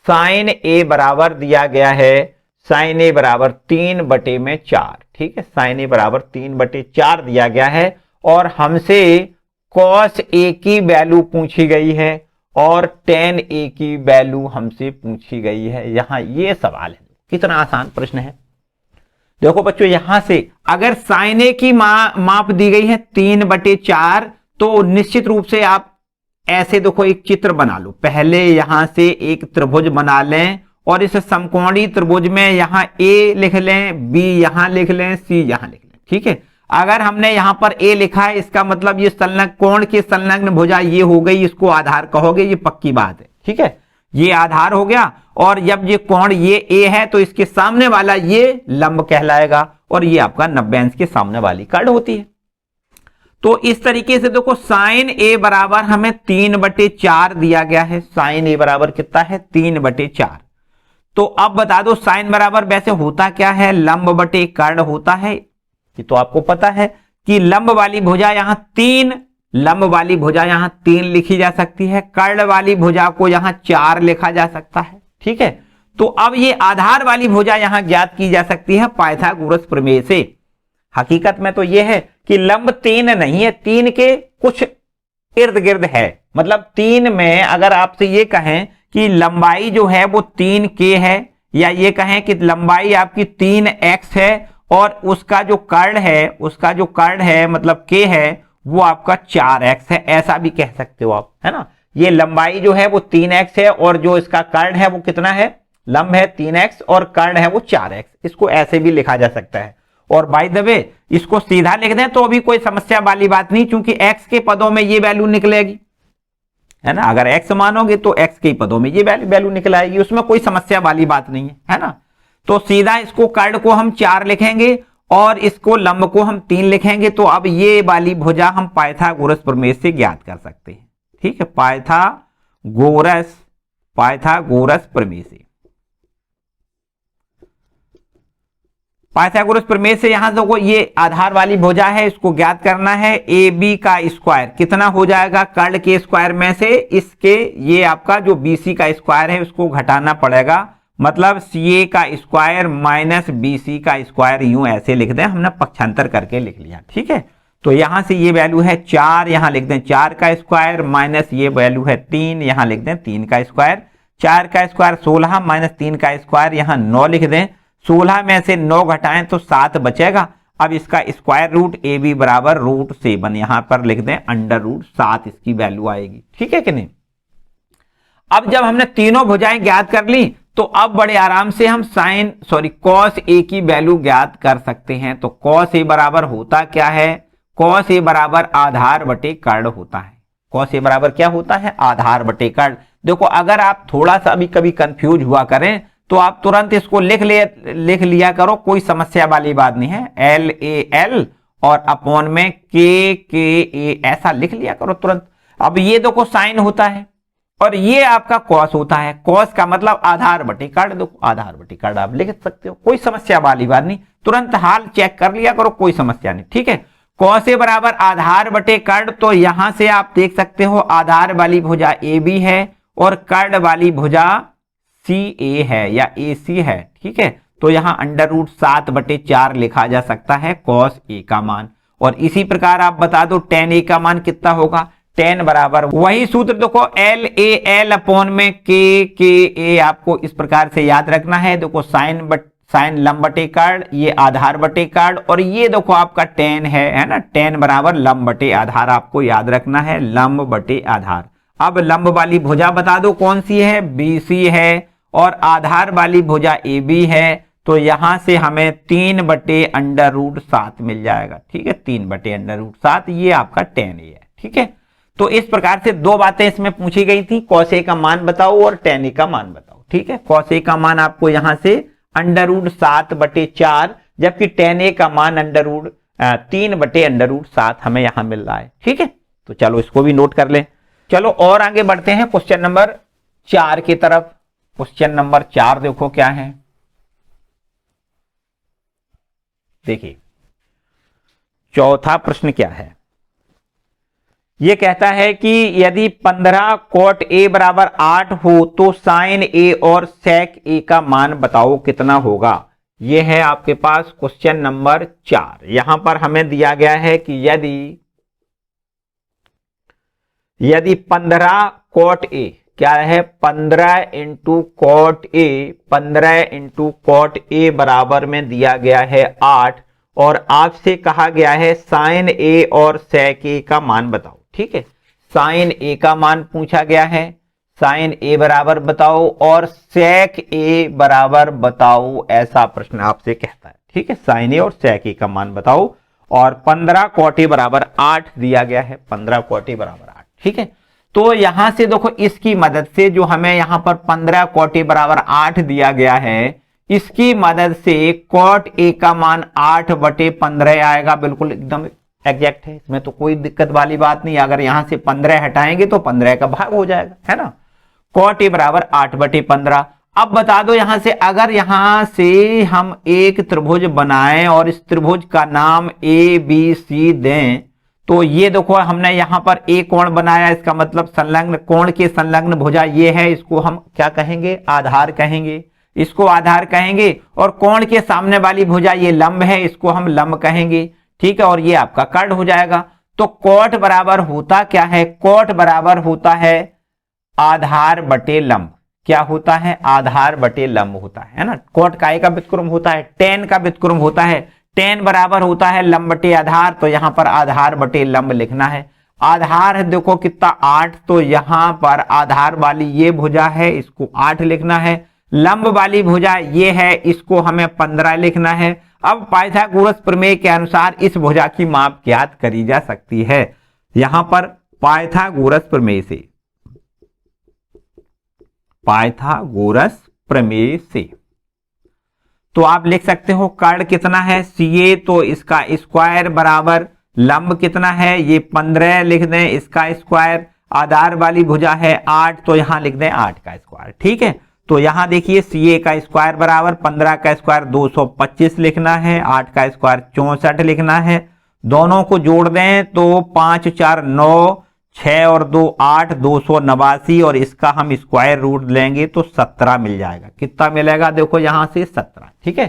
साइन A बराबर दिया गया है, साइन A बराबर 3 बटे में 4। ठीक है, साइन A बराबर 3 बटे 4 दिया गया है और हमसे cos A की वैल्यू पूछी गई है और tan A की वैल्यू हमसे पूछी गई है। यहां ये सवाल है, कितना आसान प्रश्न है। देखो बच्चों, यहां से अगर साइन A की माप दी गई है 3 बटे 4, तो निश्चित रूप से आप ऐसे देखो एक चित्र बना लो। पहले यहां से एक त्रिभुज बना लें और इस समकोणी त्रिभुज में यहां A लिख लें, B यहां लिख लें, C यहां लिख लें। ठीक है, अगर हमने यहां पर A लिखा है इसका मतलब ये संलग्न कोण की संलग्न भुजा ये हो गई, इसको आधार कहोगे, ये पक्की बात है। ठीक है, ये आधार हो गया और जब ये कोण ये A है तो इसके सामने वाला ये लंब कहलाएगा और ये आपका 90 अंश के सामने वाली कर्ण होती है। तो इस तरीके से देखो साइन A बराबर हमें 3 बटे 4 दिया गया है। साइन A बराबर कितना है, 3 बटे 4। तो अब बता दो साइन बराबर वैसे होता क्या है, लंब बटे कर्ण होता है। ये तो आपको पता है कि लंब वाली भुजा यहां 3, लंब वाली भुजा यहां 3 लिखी जा सकती है, कर्ण वाली भुजा को यहां 4 लिखा जा सकता है। ठीक है, तो अब ये आधार वाली भुजा यहां ज्ञात की जा सकती है पाइथागोरस प्रमेय से। हकीकत में तो ये है कि लंब 3 नहीं है, 3 के कुछ इर्द गिर्द है। मतलब 3 में अगर आपसे ये कहें कि लंबाई जो है वो 3k है, या ये कहें कि लंबाई आपकी 3x है और उसका जो कर्ण है मतलब k है वो आपका 4x है, ऐसा भी कह सकते हो आप, है ना। ये लंबाई जो है वो 3x है और जो इसका कर्ण है वो कितना है, लंब है 3x और कर्ण है वो 4x, इसको ऐसे भी लिखा जा सकता है। और बाय द वे इसको सीधा लिख दें तो भी कोई समस्या वाली बात नहीं, क्योंकि x के पदों में ये वैल्यू निकलेगी, है ना। अगर x मानोगे तो x के पदों में ये वैल्यू निकल आएगी, उसमें कोई समस्या वाली बात नहीं है ना। तो सीधा इसको कर्ण को हम 4 लिखेंगे और इसको लंब को हम 3 लिखेंगे, तो अब ये वाली भुजा हम पाइथागोरस प्रमेय से ज्ञात कर सकते हैं। ठीक है, पाइथागोरस प्रमेय से, पाइथागोरस प्रमेय से यहां देखो ये आधार वाली भुजा है, इसको ज्ञात करना है। ए बी का स्क्वायर कितना हो जाएगा, कर्ण के स्क्वायर में से इसके ये आपका जो बीसी का स्क्वायर है उसको घटाना पड़ेगा, मतलब सी ए का स्क्वायर माइनस बीसी का स्क्वायर, यूं ऐसे लिख दें, हमने पक्षांतर करके लिख लिया। ठीक है, तो यहां से ये वैल्यू है 4, यहां लिख दें 4 का स्क्वायर माइनस ये वैल्यू है 3, यहां लिख दें 3 का स्क्वायर, 4 का स्क्वायर 16 माइनस 3 का स्क्वायर, यहां 9 लिख दें, 16 में से 9 घटाएं तो 7 बचेगा। अब इसका स्क्वायर रूट ए बी बराबर √7, यहां पर लिख दें √7 इसकी वैल्यू आएगी। ठीक है कि नहीं। अब जब हमने तीनों भुजाएं ज्ञात कर ली तो अब बड़े आराम से हम cos a की वैल्यू ज्ञात कर सकते हैं। तो cos a बराबर होता क्या है, cos a बराबर आधार बटे कर्ण होता है। cos a बराबर क्या होता है, आधार बटे कर्ण। देखो अगर आप थोड़ा सा भी कभी कंफ्यूज हुआ करें तो आप तुरंत इसको लिख लिया करो, कोई समस्या वाली बात नहीं है। LAL और अपॉन में KKA ऐसा लिख लिया करो तुरंत। अब ये देखो साइन होता है और ये आपका कॉस होता है, कॉस का मतलब आधार बटे कर्ण, देखो आधार बटे कर्ण आप लिख सकते हो, कोई समस्या वाली बात नहीं, तुरंत हाल चेक कर लिया करो, कोई समस्या नहीं। ठीक है, कॉस ए बराबर आधार बटे कर्ण, तो यहां से आप देख सकते हो आधार वाली भुजा ए बी है और कर्ण वाली भुजा सी ए है या ए सी है। ठीक है, तो यहां √7/4 लिखा जा सकता है कॉस ए का मान। और इसी प्रकार आप बता दो tan ए का मान कितना होगा, tan बराबर वही सूत्र देखो LAL अपॉन में KKA, आपको इस प्रकार से याद रखना है। देखो साइन लंब बटे कर्ण, ये आधार बटे कर्ण, और ये देखो आपका tan है ना, tan बराबर लंब बटे आधार, आपको याद रखना है लंब बटे आधार। अब लंब वाली भुजा बता दो कौन सी है, BC है, और आधार वाली भुजा AB है, तो यहां से हमें 3/√7 मिल जाएगा। ठीक है, 3/√7, ये आपका tan A है। ठीक है, तो इस प्रकार से दो बातें इसमें पूछी गई थी, cos A का मान बताओ और tan A का मान बताओ। ठीक है, cos A का मान आपको यहां से √7/4, जबकि tan A का मान 3/√7 हमें यहां मिल रहा है। ठीक है, तो चलो इसको भी नोट कर लें। चलो और आगे बढ़ते हैं क्वेश्चन नंबर 4 की तरफ। क्वेश्चन नंबर 4 देखो क्या है, देखिए चौथा प्रश्न क्या है। यह कहता है कि यदि 15 cot A बराबर 8 हो तो sin A और sec A का मान बताओ कितना होगा। यह है आपके पास क्वेश्चन नंबर 4। यहां पर हमें दिया गया है कि यदि 15 cot A क्या है, 15 × cot A बराबर में दिया गया है 8, और आपसे कहा गया है sin A और sec A का मान बताओ। ठीक है, sin A का मान पूछा गया है, sin A बराबर बताओ और sec A बराबर बताओ, ऐसा प्रश्न आपसे कहता है। ठीक है, sin A और sec A का मान बताओ, और 15 cot A बराबर 8 दिया गया है, 15 cot A बराबर 8। ठीक है, तो यहां से देखो इसकी मदद से जो हमें यहां पर 15 cot A बराबर 8 दिया गया है, इसकी मदद से cot A का मान 8/15 आएगा, बिल्कुल एकदम एग्जैक्ट है, इसमें तो कोई दिक्कत वाली बात नहीं। अगर यहां से 15 हटाएंगे तो 15 का भाग हो जाएगा, है ना। cot A बराबर 8/15। अब बता दो यहां से, अगर यहां से हम एक त्रिभुज बनाएं और इस त्रिभुज का नाम ए बी सी दें, तो ये देखो हमने यहां पर एक कोण बनाया, इसका मतलब संलग्न कोण के संलग्न भुजा ये है, इसको हम क्या कहेंगे, आधार कहेंगे, इसको आधार कहेंगे। और कोण के सामने वाली भुजा ये लंब है, इसको हम लंब कहेंगे, ठीक है। और ये आपका कर्ण हो जाएगा। तो कोट बराबर होता क्या है, कोट बराबर होता है आधार बटे लंब। क्या होता है, आधार बटे लंब होता है ना। कोट काय का व्युत्क्रम होता है, टेन का व्युत्क्रम होता है, टेन बराबर होता है लंब बटे आधार। तो यहां पर आधार बटे लंब लिखना है। आधार है देखो कितना 8, तो यहां पर आधार वाली ये भुजा है, इसको 8 लिखना है। लंब वाली भुजा ये है, इसको हमें 15 लिखना है। अब पाइथागोरस प्रमेय के अनुसार इस भुजा की माप ज्ञात करी जा सकती है। यहां पर पाइथागोरस प्रमेय से, पाइथागोरस प्रमेय से तो आप लिख सकते हो कर्ण कितना है CA, तो इसका स्क्वायर बराबर लंब कितना है, ये 15 लिख दें, इसका स्क्वायर। आधार वाली भुजा है 8, तो यहां लिख दें 8 का स्क्वायर, ठीक है। तो यहां देखिए CA का स्क्वायर बराबर 15 का स्क्वायर 225 लिखना है, 8 का स्क्वायर 64 लिखना है। दोनों को जोड़ दें तो 5 4 9, 6 और 2 8, 289, और इसका हम स्क्वायर रूट लेंगे तो 17 मिल जाएगा। कितना मिलेगा, देखो यहां से 17, ठीक है।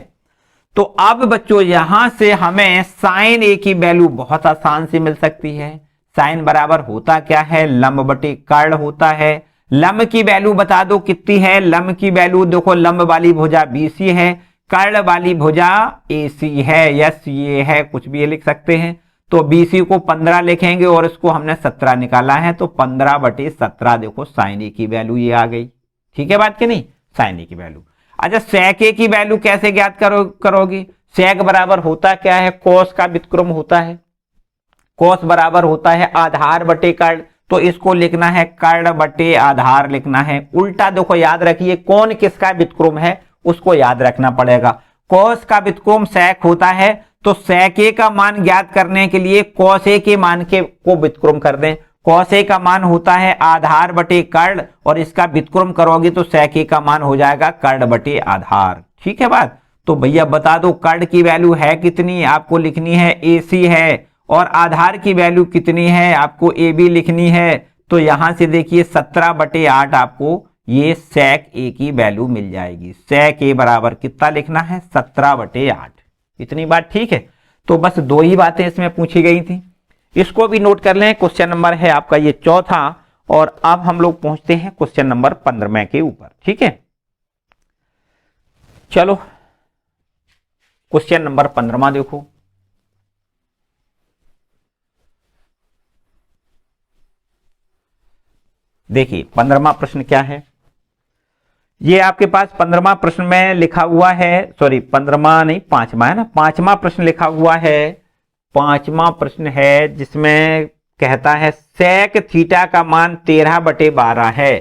तो अब बच्चों यहां से हमें साइन ए की वैल्यू बहुत आसान से मिल सकती है। साइन बराबर होता क्या है, लंब बटे कर्ण होता है। लंब की वैल्यू बता दो कितनी है, लंब की वैल्यू देखो, लंब वाली भुजा BC है, कर्ण वाली भुजा AC है या CA है, कुछ भी ये लिख सकते हैं। तो BC को 15 लिखेंगे और इसको हमने 17 निकाला है, तो 15 बटे 17 देखो साइन ए की वैल्यू ये आ गई, ठीक है बात कि नहीं, साइन ए की वैल्यू। अच्छा सेक ए की वैल्यू कैसे ज्ञात करोगी, सेक बराबर होता क्या है, कोस का व्युत्क्रम होता है। कोस बराबर होता है आधार बटे कर्ण, तो इसको लिखना है कर्ण बटे आधार लिखना है। उल्टा देखो याद रखिए, कौन किसका व्युत्क्रम है उसको याद रखना पड़ेगा। कोस का व्युत्क्रम सेक होता है, तो सेक ए का मान ज्ञात करने के लिए कोस ए के मान को व्युत्क्रम कर दें। कोस ए का मान होता है आधार बटे कर्ण, और इसका व्युत्क्रम करोगे तो सेक ए का मान हो जाएगा कर्ण बटे आधार, ठीक है बात। तो भैया बता दो कर्ण की वैल्यू है कितनी, आपको लिखनी है AC है, और आधार की वैल्यू कितनी है, आपको AB लिखनी है। तो यहां से देखिए 17 बटे 8 आपको ये सेक ए की वैल्यू मिल जाएगी। सेक ए बराबर कितना लिखना है, 17 बटे 8। इतनी बात ठीक है। तो बस 2 ही बातें इसमें पूछी गई थी, इसको भी नोट कर लें। क्वेश्चन नंबर है आपका ये चौथा, और अब हम लोग पहुंचते हैं क्वेश्चन नंबर 15 के ऊपर, ठीक है। चलो क्वेश्चन नंबर 15 देखो। देखिए 15वां प्रश्न क्या है, ये आपके पास 15वां प्रश्न में लिखा हुआ है, सॉरी 15वां नहीं 5वां है ना, 5वां प्रश्न लिखा हुआ है। 5वां प्रश्न है जिसमें कहता है सेक थीटा का मान 13 बटे 12 है।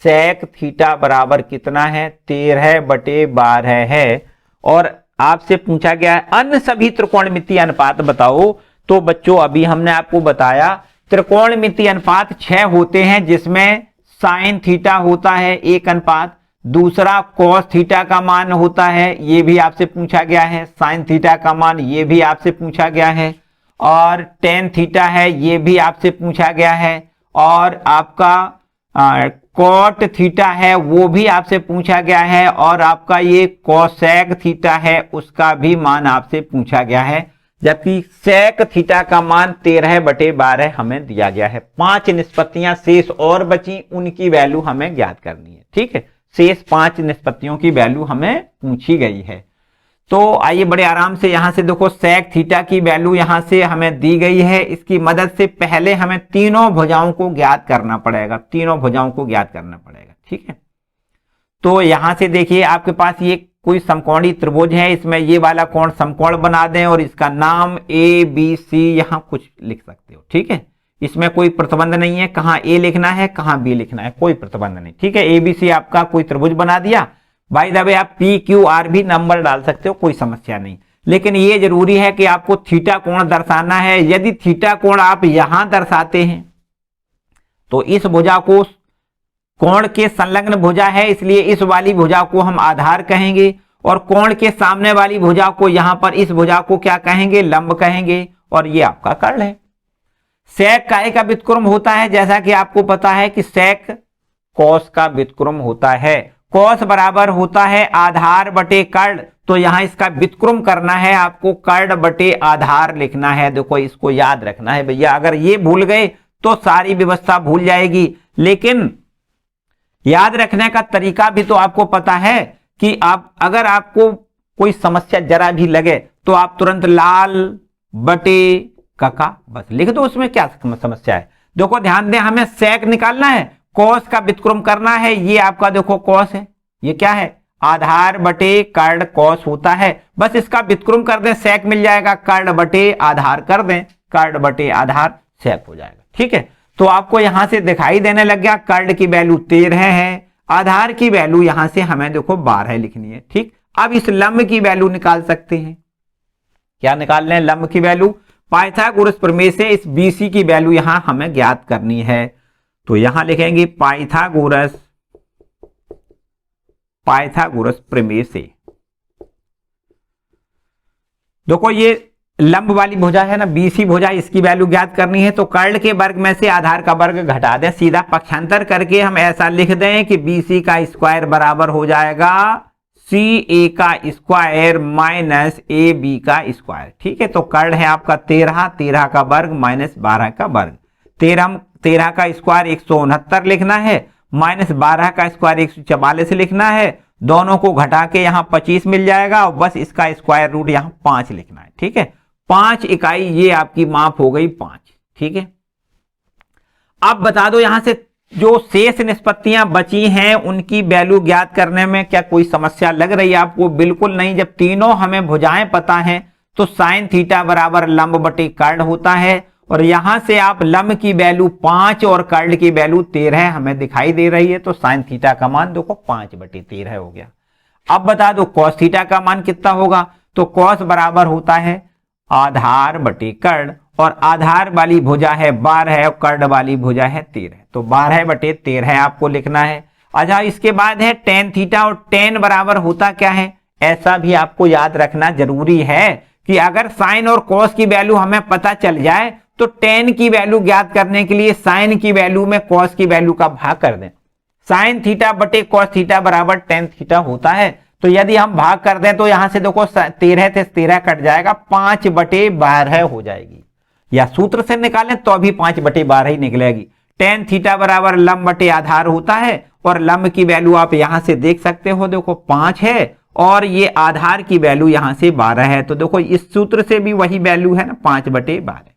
सेक थीटा बराबर कितना है, 13 बटे 12 है। और आपसे पूछा गया है अन्य सभी त्रिकोणमितीय अनुपात बताओ। तो बच्चों अभी हमने आपको बताया त्रिकोणमितीय अनुपात 6 होते हैं, जिसमें साइन थीटा होता है 1 अनुपात, दूसरा कॉस थीटा का मान होता है, ये भी आपसे पूछा गया है। साइन थीटा का मान ये भी आपसे पूछा गया है, और टेन थीटा है ये भी आपसे पूछा गया है, और आपका कॉट थीटा है वो भी आपसे पूछा गया है, और आपका ये कोसेक थीटा है उसका भी मान आपसे पूछा गया है। जबकि सेक थीटा का मान 13 बटे 12 हमें दिया गया है। 5 निष्पत्तियां शेष और बची, उनकी वैल्यू हमें ज्ञात करनी है, ठीक है। शेष 5 निष्पत्तियों की वैल्यू हमें पूछी गई है। तो आइए बड़े आराम से यहां से देखो, सेक थीटा की वैल्यू यहां से हमें दी गई है। इसकी मदद से पहले हमें तीनों भुजाओं को ज्ञात करना पड़ेगा, तीनों भुजाओं को ज्ञात करना पड़ेगा, ठीक है। तो यहां से देखिए आपके पास ये कोई समकोणी त्रिभुज है, इसमें ये वाला कोण समकोण बना दें, और इसका नाम ABC यहां कुछ लिख सकते हो, ठीक है। इसमें कोई प्रतिबंध नहीं है, कहां A लिखना है कहां B लिखना है, कोई प्रतिबंध नहीं, ठीक है। ABC आपका कोई त्रिभुज बना दिया। बाय द वे आप PQR भी नंबर डाल सकते हो, कोई समस्या नहीं। लेकिन ये जरूरी है कि आपको थीटा कोण दर्शाना है। यदि थीटा कोण आप यहां दर्शाते हैं तो इस भुजा को कोण के संलग्न भुजा है, इसलिए इस वाली भुजा को हम आधार कहेंगे, और कोण के सामने वाली भुजा को यहां पर इस भुजा को क्या कहेंगे, लंब कहेंगे, और ये आपका कर्ण है। सेक काय का व्युत्क्रम होता है, जैसा कि आपको पता है कि सेक कॉस का व्युत्क्रम होता है। कॉस बराबर होता है आधार बटे कर्ण, तो यहां इसका व्युत्क्रम करना है आपको, कर्ण बटे आधार लिखना है। देखो इसको याद रखना है भैया, अगर ये भूल गए तो सारी व्यवस्था भूल जाएगी। लेकिन याद रखने का तरीका भी तो आपको पता है कि आप अगर आपको कोई समस्या जरा भी लगे तो आप तुरंत लाल बटे कका बस लिख दो, उसमें क्या समस्या है। देखो ध्यान दें, हमें सेक निकालना है, कॉस का व्युत्क्रम करना है। ये आपका देखो कॉस है, ये क्या है, आधार बटे कर्ण कॉस होता है। बस इसका व्युत्क्रम कर दें, सेक मिल जाएगा, कर्ण बटे आधार कर दें, कर्ण बटे आधार सेक हो जाएगा। ठीक है, तो आपको यहां से दिखाई देने लग गया कर्ण की वैल्यू 13 है, आधार की वैल्यू यहां से हमें देखो 12 लिखनी है। ठीक, अब इस लंब की वैल्यू निकाल सकते हैं। क्या निकाल लें, लंब की वैल्यू। पाइथागोरस प्रमेय से इस BC की वैल्यू यहां हमें ज्ञात करनी है, तो यहां लिखेंगे पाइथागोरस प्रमेय से। देखो ये लंब वाली भुजा है ना, BC भुजा, इसकी वैल्यू ज्ञात करनी है, तो कर्ण के वर्ग में से आधार का वर्ग घटा दें, सीधा पक्षांतर करके हम ऐसा लिख दें कि BC का स्क्वायर बराबर हो जाएगा CA का स्क्वायर माइनस AB का स्क्वायर। ठीक है, तो कर्ण है आपका 13, 13 का वर्ग माइनस 12 का वर्ग, 13 का स्क्वायर 169 लिखना है, माइनस 12 का स्क्वायर 144 लिखना है, दोनों को घटा के यहां 25 मिल जाएगा, और बस इसका स्क्वायर रूट यहां 5 लिखना है। ठीक है, 5 इकाई ये आपकी माप हो गई 5। ठीक है, अब बता दो यहां से जो शेष निष्पत्तियां बची हैं उनकी वैल्यू ज्ञात करने में क्या कोई समस्या लग रही है आपको? बिल्कुल नहीं। जब तीनों हमें भुजाएं पता हैं तो साइन थीटा बराबर लंब बटे कर्ण होता है, और यहां से आप लंब की वैल्यू 5 और कर्ण की वैल्यू 13 हमें दिखाई दे रही है, तो साइन थीटा का मान देखो 5 बटे 13 हो गया। अब बता दो कॉस थीटा का मान कितना होगा, तो कॉस बराबर होता है आधार बटे कर्ण, और आधार वाली भुजा है 12 और कर्ण वाली भुजा है 13, तो 12 बटे 13 आपको लिखना है। अच्छा, इसके बाद है टेन थीटा, और टेन बराबर होता क्या है, ऐसा भी आपको याद रखना जरूरी है कि अगर साइन और कॉस की वैल्यू हमें पता चल जाए तो टेन की वैल्यू ज्ञात करने के लिए साइन की वैल्यू में कॉस की वैल्यू का भाग कर दें। साइन थीटा बटे कॉस थीटा बराबर टेन थीटा होता है, तो यदि हम भाग कर दें तो यहां से देखो 13 से 13 कट जाएगा, 5 बटे 12 हो जाएगी, या सूत्र से निकालें तो अभी 5 बटे 12 ही निकलेगी। टेन थीटा बराबर लंब बटे आधार होता है, और लंब की वैल्यू आप यहां से देख सकते हो, देखो 5 है, और ये आधार की वैल्यू यहां से 12 है, तो देखो इस सूत्र से भी वही वैल्यू है ना, 5 बटे 12।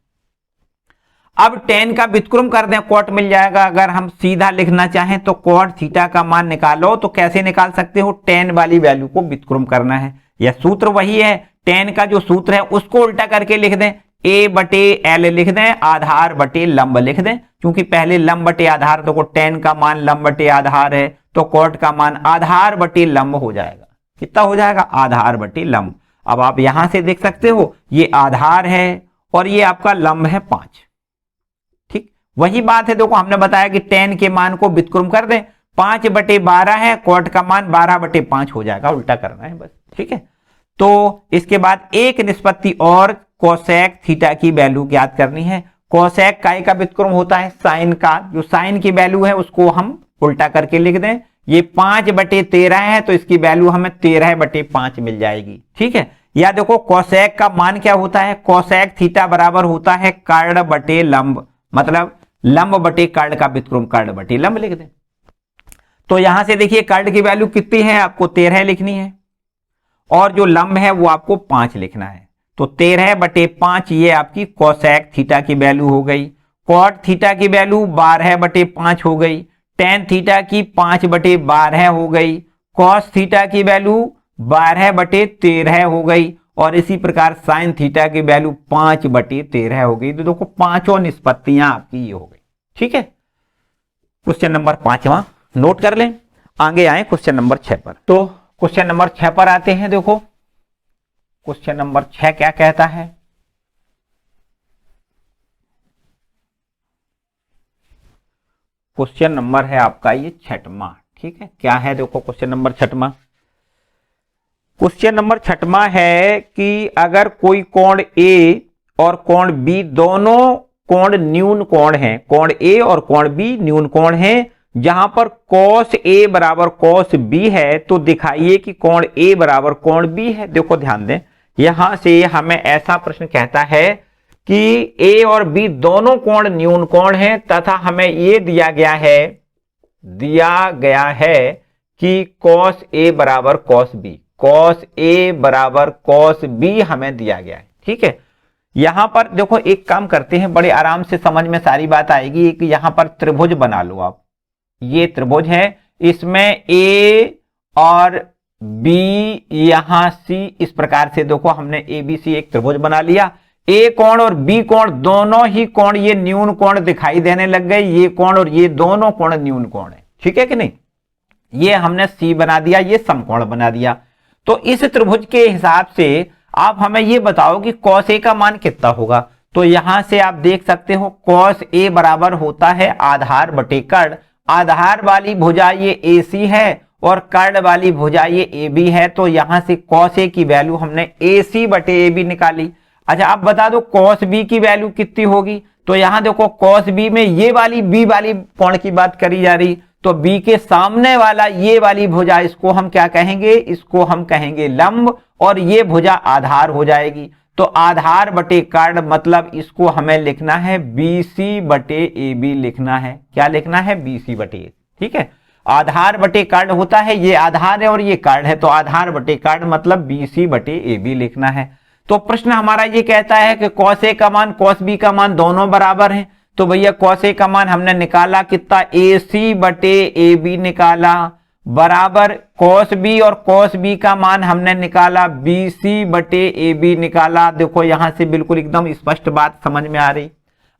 अब टेन का व्युत्क्रम कर दें, कॉट मिल जाएगा। अगर हम सीधा लिखना चाहें तो कॉट थीटा का मान निकालो, तो कैसे निकाल सकते हो, टेन वाली वैल्यू को व्युत्क्रम करना है, यह सूत्र वही है। टेन का जो सूत्र है उसको उल्टा करके लिख दें, A बटे L लिख दें, आधार बटे लंब लिख दें, क्योंकि पहले लंब बटे आधार, तो टेन का मान लंब बटे आधार है, तो कॉट का मान आधार बटे लंब हो जाएगा। कितना हो जाएगा, आधार बटे लंब। अब आप यहां से देख सकते हो ये आधार है और ये आपका लंब है 5। ठीक, वही बात है, देखो हमने बताया कि टेन के मान को व्युत्क्रम कर दें, 5 बटे 12 है, कॉट का मान 12 बटे 5 हो जाएगा, उल्टा करना है बस। ठीक है, तो इसके बाद एक निष्पत्ति और कोसेक थीटा की वैल्यू ज्ञात करनी है। कोसेक काय का व्युत्क्रम होता है साइन का, जो साइन की वैल्यू है उसको हम उल्टा करके लिख दें, ये 5 बटे 13 है, तो इसकी वैल्यू हमें 13 बटे 5 मिल जाएगी। ठीक है, या देखो कोसेक का मान क्या होता है, कोसेक थीटा बराबर होता है कर्ण बटे लंब, मतलब लंब बटे कर्ण का व्युत्क्रम कर्ण बटे लंब लिख दें। तो यहां से देखिए कर्ण की वैल्यू कितनी है, आपको 13 लिखनी है, और जो लंब है वो आपको 5 लिखना है, तो 13 बटे 5 ये आपकी कोसेक थीटा की वैल्यू हो गई। कॉट थीटा की वैल्यू 12 बटे 5 हो गई, टेन थीटा की 5 बटे 12 हो गई, कॉस थीटा की वैल्यू 12 बटे 13 हो गई, और इसी प्रकार साइन थीटा की वैल्यू 5 बटे 13 हो गई। तो देखो पांचों निष्पत्तियां आपकी ये हो गई। ठीक है, क्वेश्चन नंबर 5वां नोट कर लें। आगे आए क्वेश्चन नंबर 6 पर। तो क्वेश्चन नंबर 6 पर आते हैं। देखो क्वेश्चन नंबर 6 क्या कहता है, क्वेश्चन नंबर है आपका ये 6वां। ठीक है, क्या है देखो क्वेश्चन नंबर 6वां। क्वेश्चन नंबर 6वां है कि अगर कोई कोण ए और कोण बी दोनों कोण न्यून कोण हैं, कोण ए और कोण बी न्यून कोण हैं, जहां पर cos ए बराबर cos बी है, तो दिखाइए कि कोण ए बराबर कोण बी है। देखो ध्यान दें, यहां से हमें ऐसा प्रश्न कहता है कि ए और बी दोनों कोण न्यून कोण हैं तथा हमें यह दिया गया है कि cos ए बराबर cos बी, cos ए बराबर cos बी हमें दिया गया है। ठीक है, यहां पर देखो एक काम करते हैं, बड़े आराम से समझ में सारी बात आएगी कि यहां पर त्रिभुज बना लो आप। ये त्रिभुज है, इसमें ए और बी, यहां सी, इस प्रकार से देखो हमने ए बी सी एक त्रिभुज बना लिया। ए कोण और बी कोण दोनों ही कोण ये न्यून कोण दिखाई देने लग गए, ये कोण और ये दोनों कोण न्यून कोण है। ठीक है कि नहीं, ये हमने सी बना दिया, ये समकोण बना दिया। तो इस त्रिभुज के हिसाब से आप हमें ये बताओ कि cos ए का मान कितना होगा। तो यहां से आप देख सकते हो cos ए बराबर होता है आधार बटे कर्ण। आधार वाली भुजा ये AC है और कर्ण वाली भुजा ये AB है, तो यहां से cos ए की वैल्यू हमने AC बटे AB निकाली। अच्छा, आप बता दो cos B की वैल्यू कितनी होगी। तो यहां देखो cos B में ये वाली B वाली कोण की बात करी जा रही, तो B के सामने वाला ये वाली भुजा, इसको हम क्या कहेंगे, इसको हम कहेंगे लंब, और ये भुजा आधार हो जाएगी। तो आधार बटे कर्ण मतलब इसको हमें लिखना है BC बटे AB लिखना है। क्या लिखना है, BC बटे AB। ठीक है, आधार बटे कर्ण होता है, ये आधार है और ये कर्ण है, तो आधार बटे कर्ण मतलब BC बटे AB लिखना है। तो प्रश्न हमारा ये कहता है कि cos A का मान cos B का मान दोनों बराबर हैं। तो भैया cos A का मान हमने निकाला कितना, AC बटे AB निकाला, बराबर cos B और cos B का मान हमने निकाला BC बटे AB निकाला। देखो यहां से बिल्कुल एकदम स्पष्ट बात समझ में आ रही।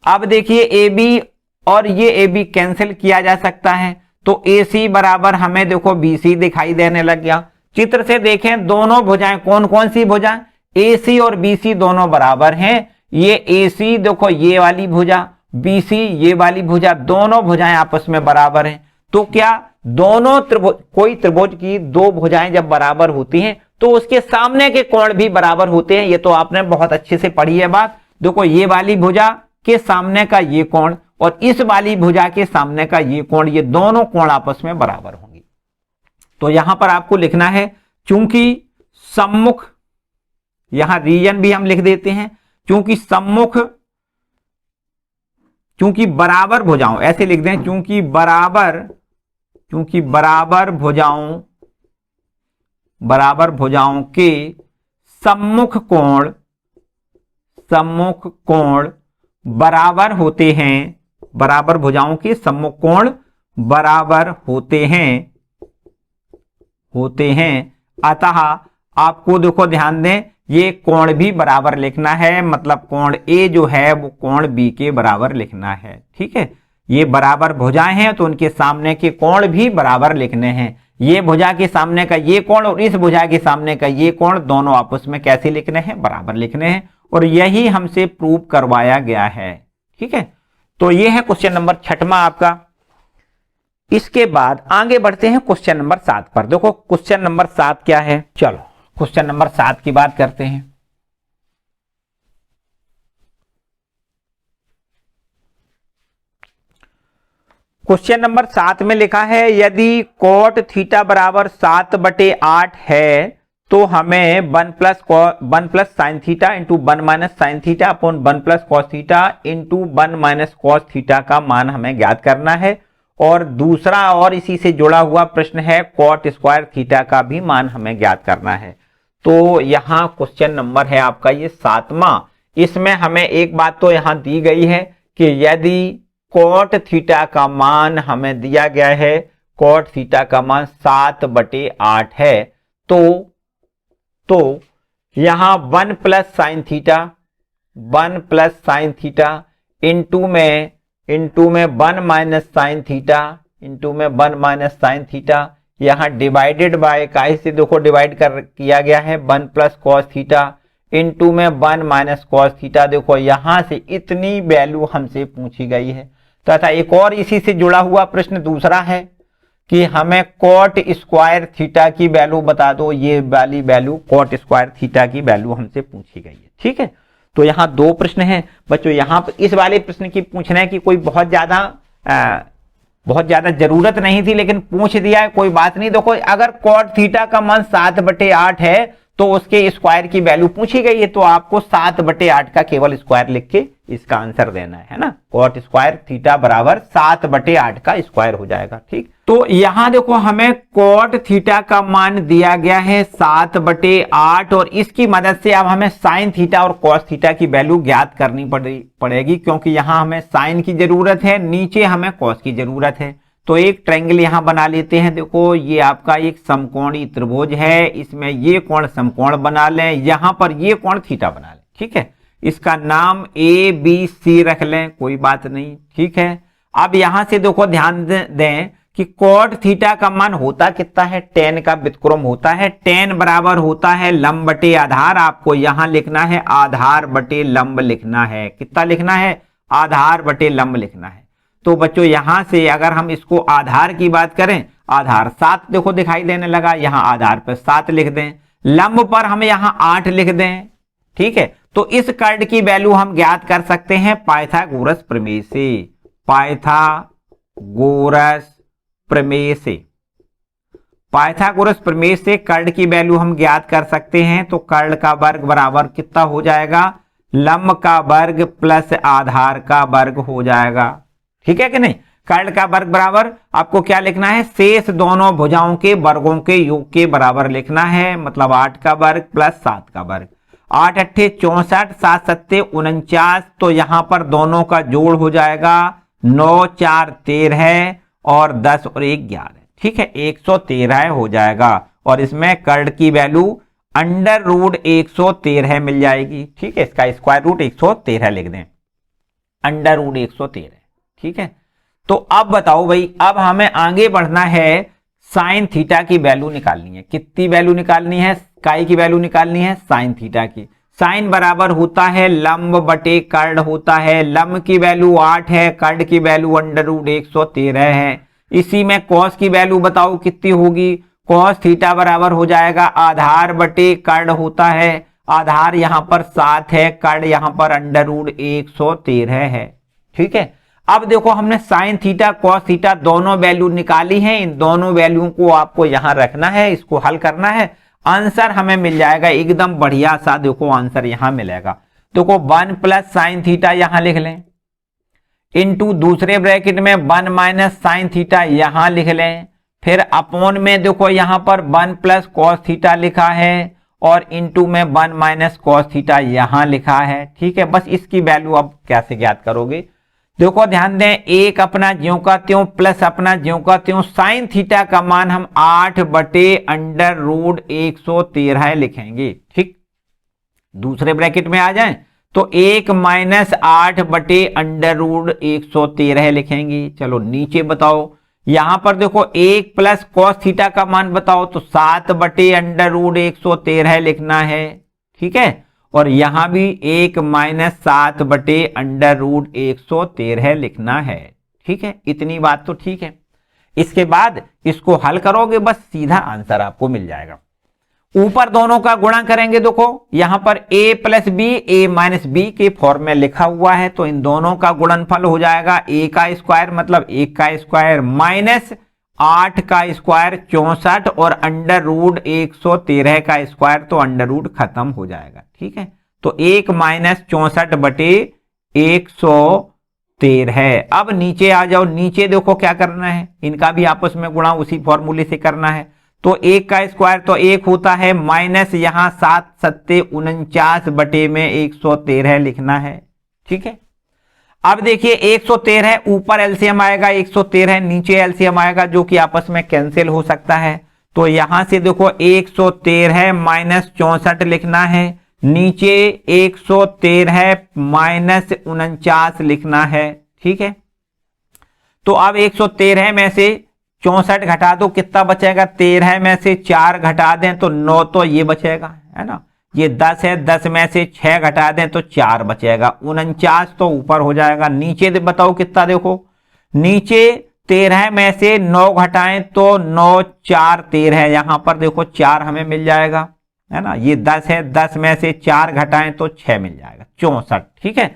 अब देखिए AB और ये AB कैंसिल किया जा सकता है, तो AC बराबर हमें देखो BC दिखाई देने लग गया। चित्र से देखें दोनों भुजाएं कौन कौन सी भुजाएं, AC और BC दोनों बराबर हैं। ये AC देखो ये वाली भुजा, BC ये वाली भुजा, दोनों भुजाएं आपस में बराबर हैं। तो क्या दोनों त्रिभुज, कोई त्रिभुज की दो भुजाएं जब बराबर होती हैं तो उसके सामने के कोण भी बराबर होते हैं। ये तो आपने बहुत अच्छे से पढ़ी है बात। देखो ये वाली भुजा के सामने का ये कोण और इस वाली भुजा के सामने का ये कोण, ये दोनों कोण आपस में बराबर होंगे। तो यहां पर आपको लिखना है, चूंकि सम्मुख, यहां रीजन भी हम लिख देते हैं, चूंकि बराबर भुजाओं, ऐसे लिख दें, चूंकि बराबर भुजाओं के सम्मुख कोण बराबर होते हैं, बराबर भुजाओं के सम्मुख कोण बराबर होते हैं। अतः आपको देखो ध्यान दें, ये कोण भी बराबर लिखना है, मतलब कोण A जो है वो कोण B के बराबर लिखना है। ठीक है, ये बराबर भुजाएं हैं तो उनके सामने के कोण भी बराबर लिखने हैं। ये भुजा के सामने का ये कोण और इस भुजा के सामने का ये कोण दोनों आपस में कैसे लिखने हैं, बराबर लिखने हैं, और यही हमसे प्रूव करवाया गया है। ठीक है, तो ये है क्वेश्चन नंबर 6वां आपका। इसके बाद आगे बढ़ते हैं क्वेश्चन नंबर 7 पर। देखो क्वेश्चन नंबर 7 क्या है, चलो क्वेश्चन नंबर 7 की बात करते हैं। क्वेश्चन नंबर 7 में लिखा है, यदि कोट थीटा बराबर 7/8 है तो हमें 1 plus sine theta into 1 minus sine theta upon 1 plus cos theta into 1 minus cos theta का मान हमें ज्ञात करना है। और दूसरा और इसी से जुड़ा हुआ प्रश्न है, कॉट स्क्वायर थीटा का भी मान हमें ज्ञात करना है। तो यहां क्वेश्चन नंबर है आपका ये 7वां। इसमें हमें एक बात तो यहां दी गई है कि यदि कॉट थीटा का मान हमें दिया गया है, कॉट थीटा का मान 7/8 है, तो यहां 1 प्लस साइन थीटा इंटू में 1 माइनस साइन थीटा, यहां डिवाइडेड बाय काहे से देखो डिवाइड किया गया है 1 प्लस कॉस थीटा इंटू में 1 माइनस कॉस थीटा। देखो यहां से इतनी वैल्यू हमसे पूछी गई है, तथा एक और इसी से जुड़ा हुआ प्रश्न दूसरा है कि हमें कॉट स्क्वायर थीटा की वैल्यू बता दो। ये वाली वैल्यू कॉट स्क्वायर थीटा की वैल्यू हमसे पूछी गई है। ठीक है, तो यहाँ दो प्रश्न हैं बच्चों। यहाँ पर इस वाले प्रश्न की पूछना है कि कोई बहुत ज्यादा जरूरत नहीं थी, लेकिन पूछ दिया है, कोई बात नहीं। देखो अगर कॉट थीटा का मान 7/8 है तो उसके स्क्वायर की वैल्यू पूछी गई है, तो आपको 7/8 का केवल स्क्वायर लिख के इसका आंसर देना है ना। कॉट स्क्वायर थीटा बराबर 7/8 का स्क्वायर हो जाएगा। ठीक, तो यहां देखो हमें कॉट थीटा का मान दिया गया है 7/8 और इसकी मदद से अब हमें साइन थीटा और कॉस थीटा की वैल्यू ज्ञात करनी पड़ेगी, क्योंकि यहां हमें साइन की जरूरत है, नीचे हमें कॉस की जरूरत है। तो एक ट्रायंगल यहां बना लेते हैं। देखो ये आपका एक समकोणी त्रिभुज है, इसमें ये कोण समकोण बना लें, यहां पर ये कोण थीटा बना लें। ठीक है, इसका नाम ABC रख लें, कोई बात नहीं। ठीक है, अब यहां से देखो ध्यान दें कि कॉट थीटा का मान होता कितना है, tan का व्युत्क्रम होता है। tan बराबर होता है लंब बटे आधार। आपको यहां लिखना है आधार बटे लंब लिखना है। कितना लिखना है, आधार बटे लंब लिखना है। तो बच्चों यहां से अगर हम इसको आधार की बात करें, आधार 7 देखो दिखाई देने लगा, यहां आधार पर 7 लिख दें, लंब पर हम यहां 8 लिख दें। ठीक है, तो इस कर्ड की वैल्यू हम ज्ञात कर सकते हैं पाइथागोरस प्रमेय से। पाइथागोरस प्रमेय से, पाइथागोरस प्रमेय से कर्ड की वैल्यू हम ज्ञात कर सकते हैं। तो कर्ड का वर्ग बराबर कितना हो जाएगा, लंब का वर्ग प्लस आधार का वर्ग हो जाएगा। ठीक है कि नहीं, कर्ड का वर्ग बराबर आपको क्या लिखना है, शेष दोनों भुजाओं के वर्गों के योग के बराबर लिखना है, मतलब 8 का वर्ग प्लस 7 का वर्ग। 8 अट्ठे 64, 7 सत्ते 49, तो यहां पर दोनों का जोड़ हो जाएगा 9 4 13 और 10 और 1 11। ठीक है, 113 हो जाएगा और इसमें कर्ड की वैल्यू √113 मिल जाएगी। ठीक है, इसका स्क्वायर रूट 113 लिख दें, √113। ठीक है, तो अब बताओ भाई, अब हमें आगे बढ़ना है, साइन थीटा की वैल्यू निकालनी है। कितनी वैल्यू निकालनी है, काई की वैल्यू निकालनी है साइन थीटा की। साइन बराबर होता है लंब बटे कर्ड होता है। लंब की वैल्यू 8 है, कर्ड की वैल्यू √113 है। इसी में कॉस की वैल्यू बताओ कितनी होगी, कॉस थीटा बराबर हो जाएगा आधार बटे कर्ड होता है। आधार यहां पर 7 है, कर्ड यहां पर √113 है। ठीक है, अब देखो हमने साइन थीटा कॉस थीटा दोनों वैल्यू निकाली हैं, इन दोनों वैल्यू को आपको यहां रखना है, इसको हल करना है, आंसर हमें मिल जाएगा एकदम बढ़िया सा। देखो आंसर यहां मिलेगा, देखो 1 प्लस साइन थीटा यहां लिख लें, इनटू दूसरे ब्रैकेट में 1 माइनस साइन थीटा यहां लिख लें, फिर अपॉन में देखो यहां पर 1 प्लस कॉस थीटा लिखा है और इनटू में 1 माइनस कॉस थीटा यहां लिखा है। ठीक है, बस इसकी वैल्यू अब कैसे ज्ञात करोगे, देखो ध्यान दें, एक अपना ज्यों का त्यों प्लस अपना ज्यों का त्यों, साइन थीटा का मान हम 8 बटे √113 लिखेंगे। ठीक, दूसरे ब्रैकेट में आ जाएं तो 1 माइनस 8 बटे √113 लिखेंगे। चलो नीचे बताओ, यहां पर देखो 1 प्लस कॉस थीटा का मान बताओ, तो 7 बटे √113 लिखना है। ठीक है, और यहां भी 1 माइनस 7 बटे √113 लिखना है। ठीक है, इतनी बात तो ठीक है। इसके बाद इसको हल करोगे, बस सीधा आंसर आपको मिल जाएगा। ऊपर दोनों का गुणा करेंगे, देखो यहां पर a plus B a minus B के फॉर्म में लिखा हुआ है, तो इन दोनों का गुणनफल हो जाएगा a का स्क्वायर मतलब 1 का स्क्वायर माइनस 8 का स्क्वायर 64 और √113 का स्क्वायर, तो अंडर रूट खत्म हो जाएगा। ठीक है, तो 1 माइनस 64 बटे 113। अब नीचे आ जाओ, नीचे देखो क्या करना है, इनका भी आपस में गुणा उसी फॉर्मूले से करना है। तो 1 का स्क्वायर तो 1 होता है, माइनस यहां 7 सत्ते 49 बटे में 113 लिखना है। ठीक है, अब देखिए 113 ऊपर एलसीएम आएगा 113, नीचे एलसीएम आएगा जो कि आपस में कैंसिल हो सकता है। तो यहां से देखो 113 माइनस 64 लिखना है, नीचे 113 माइनस 49 लिखना है। ठीक है, तो अब 113 में से 64 घटा दो, कितना बचेगा, 13 में से 4 घटा दें तो 9, तो ये बचेगा, है ना। ये 10 है, 10 में से 6 घटा दें तो 4 बचेगा, 49 तो ऊपर हो जाएगा। नीचे बताओ कितना, देखो नीचे 13 में से 9 घटाएं तो 9 4 13, यहां पर देखो 4 हमें मिल जाएगा, है ना। ये 10 है, 10 में से 4 घटाएं तो 6 मिल जाएगा, 64। ठीक है,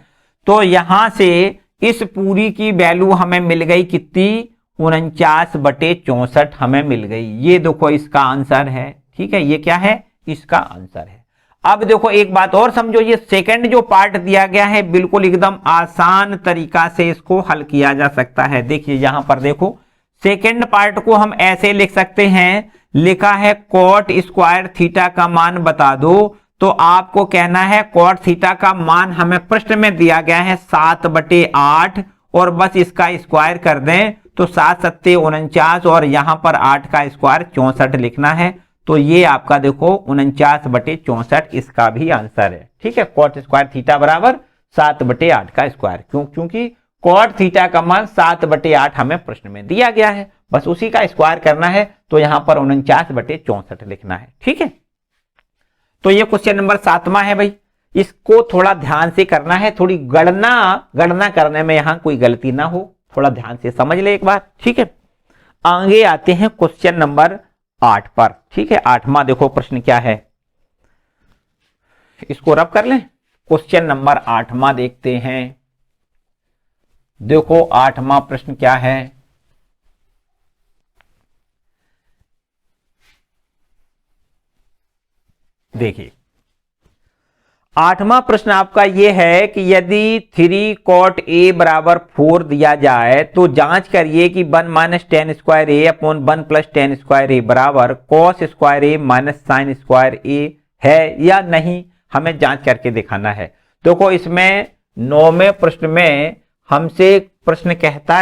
तो यहां से इस पूरी की वैल्यू हमें मिल गई कितनी, 49/64 हमें मिल गई। ये देखो इसका आंसर है। ठीक है, ये क्या है, इसका आंसर है। अब देखो एक बात और समझो, ये सेकंड जो पार्ट दिया गया है बिल्कुल एकदम आसान तरीका से इसको हल किया जा सकता है। देखिए यहां पर देखो, सेकंड पार्ट को हम ऐसे लिख सकते हैं, लिखा है कॉट स्क्वायर थीटा का मान बता दो। तो आपको कहना है कॉट थीटा का मान हमें प्रश्न में दिया गया है 7/8, और बस इसका स्क्वायर कर दें तो 7 सत्ते 49, और यहां पर 8 का स्क्वायर 64 लिखना है। तो ये आपका देखो 49/64 इसका भी आंसर है। ठीक है, कॉट स्क्वायर थीटा बराबर 7/8 का स्क्वायर, क्योंकि कॉट थीटा का मान 7/8 हमें प्रश्न में दिया गया है, बस उसी का स्क्वायर करना है। तो यहां पर 49/64 लिखना है। ठीक है, तो ये क्वेश्चन नंबर 7वां है भाई। इसको थोड़ा ध्यान से करना है, थोड़ी गणना करने में यहां कोई गलती ना हो, थोड़ा ध्यान से समझ ले एक बार। ठीक है, आगे आते हैं क्वेश्चन नंबर 8 पर। ठीक है, 8वां देखो प्रश्न क्या है, इसको रब कर लें। क्वेश्चन नंबर 8वां देखते हैं। देखो 8वां प्रश्न क्या है, देखिए 8वां प्रश्न आपका यह है कि यदि 3 cot a बराबर 4 दिया जाए तो जांच करिए कि 1 - tan square a upon 1 + tan square a बराबर cos square a minus sin square a है या नहीं, हमें जांच करके दिखाना है। देखो इसमें 9वें प्रश्न में हमसे प्रश्न कहता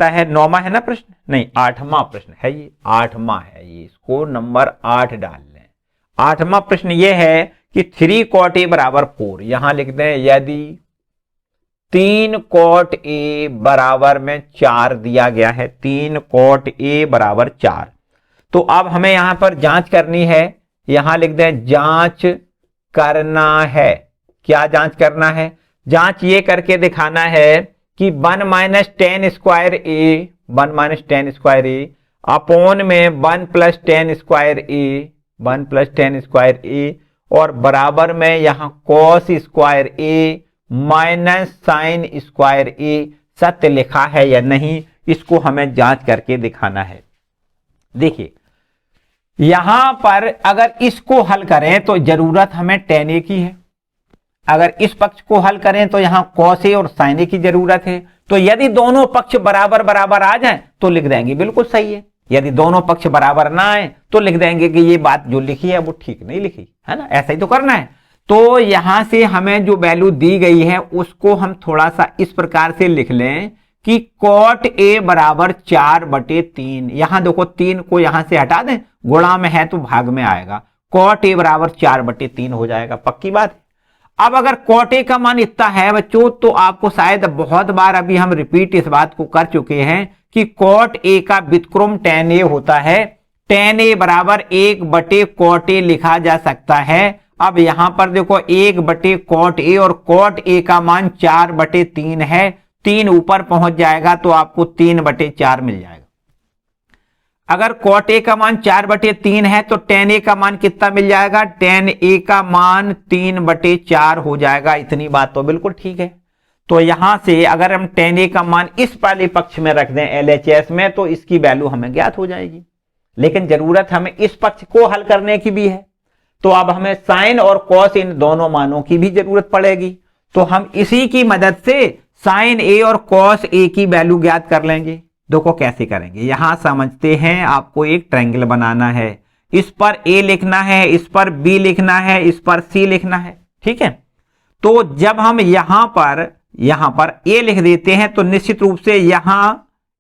है 9वां है ना प्रश्न, नहीं 8वां प्रश्न है ये, 8वां है ये, इसको नंबर 8 डाल लें। 8वां प्रश्न ये है कि 3 cot a बराबर 4, यहां लिख दें यदि 3 cot a बराबर में 4 दिया गया है, 3 cot a बराबर 4, तो अब हमें यहां पर जांच करनी है। यहां लिख दें जांच करना है। क्या जांच करना है, जांच ये करके दिखाना है कि 1 - tan square a, 1 - tan square a upon में 1 + tan square a, 1 + tan square a, और बराबर में यहां cos square a minus sin square a सत्य लिखा है या नहीं, इसको हमें जांच करके दिखाना है। देखिए यहां पर अगर इसको हल करें तो जरूरत हमें tan a की है, अगर इस पक्ष को हल करें तो यहां cos a और sin a की जरूरत है। तो यदि दोनों पक्ष बराबर बराबर आ जाएं तो लिख देंगे बिल्कुल सही है, यदि दोनों पक्ष बराबर ना आए तो लिख देंगे कि ये बात जो लिखी है वो ठीक नहीं लिखी है ना, ऐसा ही तो करना है। तो यहां से हमें जो वैल्यू दी गई है उसको हम थोड़ा सा इस प्रकार से लिख लें कि cot a बराबर 4/3, यहां देखो 3 को यहां से हटा दें, गुणा में है तो भाग में आएगा, cot a बराबर 4/3 हो जाएगा, पक्की बात। अब अगर cot a का मान इतना है बच्चों, तो आपको शायद बहुत बार अभी हम रिपीट इस बात को कर चुके हैं कि cot a का व्युत्क्रम tan a होता है, tan a बराबर 1/cot a लिखा जा सकता है। अब यहां पर देखो 1/cot a और cot a का मान 4/3 है, 3 ऊपर पहुंच जाएगा तो आपको 3/4 मिल जाएगा। अगर cot a का मान 4/3 है तो tan a का मान कितना मिल जाएगा, tan a का मान 3/4 हो जाएगा। इतनी बात तो बिल्कुल ठीक है। तो यहां से अगर हम tan a का मान इस वाले पक्ष में रख दें LHS में तो इसकी वैल्यू हमें ज्ञात हो जाएगी, लेकिन जरूरत हमें इस पक्ष को हल करने की भी है। तो अब हमें sin और cos इन दोनों मानों की भी जरूरत पड़ेगी, तो हम इसी की मदद से sin a और cos a की वैल्यू ज्ञात कर लेंगे। देखो कैसे करेंगे, यहां समझते हैं, आपको एक ट्रायंगल बनाना है, इस पर a लिखना है, इस पर b लिखना है, इस पर c लिखना है। ठीक है, तो जब हम यहां पर a लिख देते हैं तो निश्चित रूप से यहां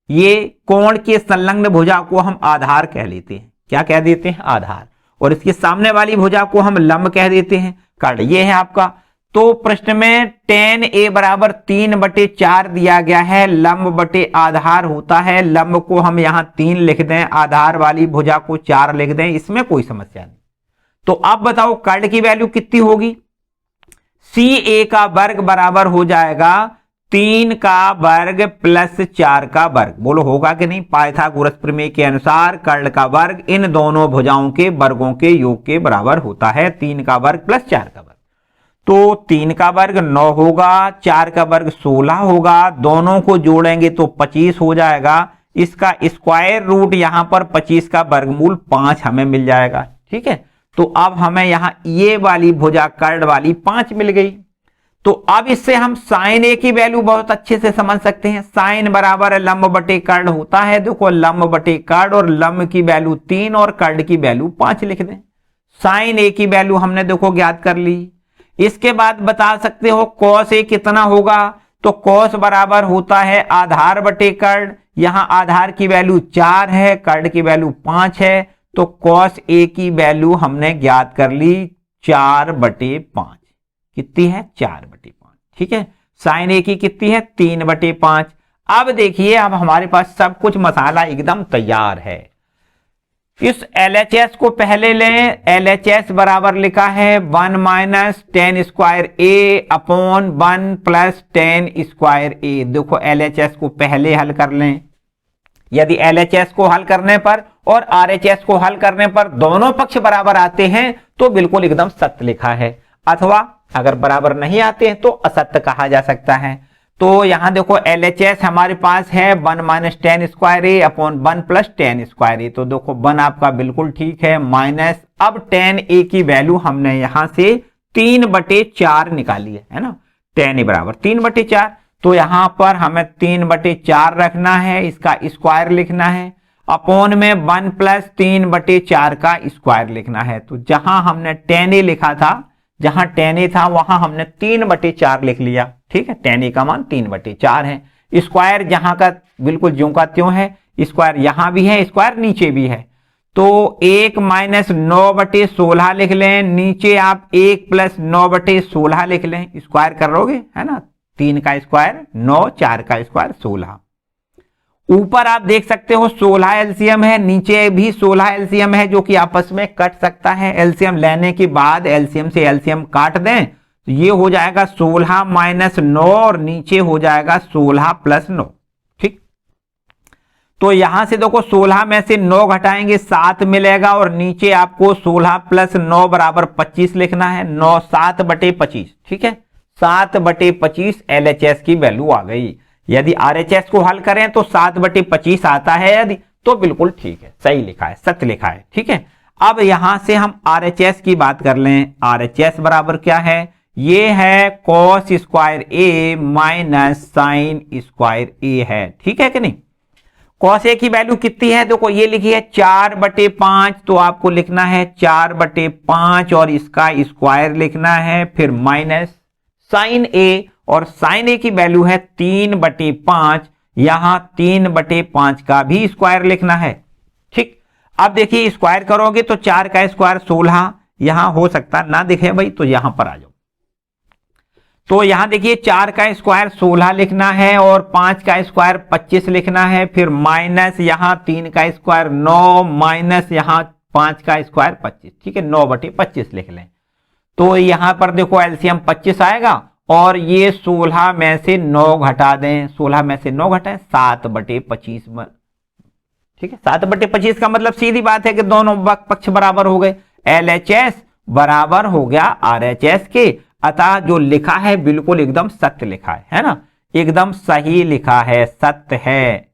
ये कोण के संलग्न भुजा को हम आधार कह लेते हैं। क्या कह देते हैं, आधार, और इसके सामने वाली भुजा को हम लंब कह देते हैं, कर्ण। ये है आपका। तो प्रश्न में tan a बराबर 3/4 दिया गया है, लंब बटे आधार होता है, लंब को हम यहां 3 लिख दें, आधार वाली भुजा को 4 लिख दें, इसमें कोई समस्या नहीं। तो अब बताओ कर्ण की वैल्यू कितनी होगी, CA का वर्ग बराबर हो जाएगा 3 का वर्ग प्लस 4 का वर्ग, बोलो होगा कि नहीं। पाइथागोरस प्रमेय के अनुसार कर्ण का वर्ग इन दोनों भुजाओं के वर्गों के योग के बराबर होता है। 3 का वर्ग प्लस 4 का वर्ग, तो 3 का वर्ग 9 होगा, 4 का वर्ग 16 होगा, दोनों को जोड़ेंगे तो 25 हो जाएगा। इसका स्क्वायर रूट यहां पर 25 का वर्गमूल 5 हमें मिल जाएगा। ठीक है, तो अब हमें यहां ये वाली भुजा कर्ण वाली 5 मिल गई। तो अब इससे हम साइन ए की वैल्यू बहुत अच्छे से समझ सकते हैं। साइन बराबर लंब बटे कर्ण होता है। देखो लंब बटे कर्ण, और लंब की वैल्यू 3 और कर्ण की वैल्यू 5 लिख दें। साइन ए की वैल्यू हमने देखो ज्ञात कर ली। इसके बाद बता सकते हो कॉस ए कितना होगा, तो कॉस बराबर होता है आधार बटे कर्ण। यहां आधार की वैल्यू 4 है, कर्ण की वैल्यू 5 है, तो कॉस ए की वैल्यू हमने ज्ञात कर ली 4/5। कितनी है? 4/5। ठीक है, साइन ए की कितनी है? 3/5। अब देखिए, अब हमारे पास सब कुछ मसाला एकदम तैयार है। इस LHS को पहले लें। LHS बराबर लिखा है 1 माइनस टेन स्क्वायर ए अपॉन 1 प्लस टेन स्क्वायर ए। देखो LHS को पहले हल कर लें। यदि LHS को हल करने पर और RHS को हल करने पर दोनों पक्ष बराबर आते हैं तो बिल्कुल एकदम सत्य लिखा है, अथवा अगर बराबर नहीं आते हैं तो असत्य कहा जा सकता है। तो यहां देखो LHS हमारे पास है 1 माइनस टेन स्क्वायर ए अपॉन 1 प्लस टेन स्क्वायर ए। तो देखो 1 आपका बिल्कुल ठीक है, माइनस अब टेन ए की वैल्यू हमने यहां से 3/4 निकाली है ना। टेन ए बराबर 3/4, तो यहां पर हमें 3/4 रखना है, इसका स्क्वायर लिखना है, अपॉन में 1 प्लस 3/4 का स्क्वायर लिखना है। तो जहां हमने टेन ए लिखा था, जहां टेन ए था वहां हमने 3/4 लिख लिया। ठीक है, टेन ए का मान 3/4 है। स्क्वायर जहां का बिल्कुल ज्यों का त्यों है, स्क्वायर यहां भी है, स्क्वायर नीचे भी है। तो 1 माइनस 9/16 लिख लें, नीचे आप 1 प्लस 9/16 लिख लें, स्क्वायर करोगे है ना। 3 का स्क्वायर 9, 4 का स्क्वायर 16। ऊपर आप देख सकते हो 16 एलसीएम है, नीचे भी 16 एलसीएम है, जो कि आपस में कट सकता है। एलसीएम लेने के बाद एलसीएम से एलसीएम काट दें तो ये हो जाएगा 16 माइनस 9 और नीचे हो जाएगा 16 प्लस 9। ठीक, तो यहां से देखो 16 में से 9 घटाएंगे 7 मिलेगा, और नीचे आपको 16 प्लस 9 बराबर 25 लिखना है। 9 7/25। ठीक है, 7/25 LHS की वैल्यू आ गई। यदि RHS को हल करें तो 7/25 आता है, यदि तो बिल्कुल ठीक है, सही लिखा है, सत्य लिखा है। ठीक है, अब यहां से हम RHS की बात कर लें। RHS बराबर क्या है? ये है कॉस स्क्वायर ए माइनस साइन स्क्वायर ए है। ठीक है कि नहीं। कॉस ए की वैल्यू कितनी है? देखो ये लिखी है 4/5, तो आपको लिखना है 4/5 और इसका स्क्वायर लिखना है, फिर माइनस साइन ए, और साइन ए की वैल्यू है 3/5, यहां 3/5 का भी स्क्वायर लिखना है। ठीक, अब देखिए स्क्वायर करोगे तो 4 का स्क्वायर 16, यहां हो सकता ना दिखे भाई, तो यहां पर आ जाओ। तो यहां देखिए 4 का स्क्वायर 16 लिखना है और 5 का स्क्वायर 25 लिखना है, फिर माइनस यहां 3 का स्क्वायर 9 माइनस यहां 5 का स्क्वायर 25। ठीक है, 9/25 लिख लें। तो यहां पर देखो एलसीएम 25 आएगा, और ये 16 में से 9 घटा दें। 16 में से 9 घटाएं 7/25 में। ठीक है, 7/25 का मतलब सीधी बात है कि दोनों पक्ष बराबर हो गए। LHS बराबर हो गया RHS के, अतः जो लिखा है बिल्कुल एकदम सत्य लिखा है ना, एकदम सही लिखा है, सत्य है।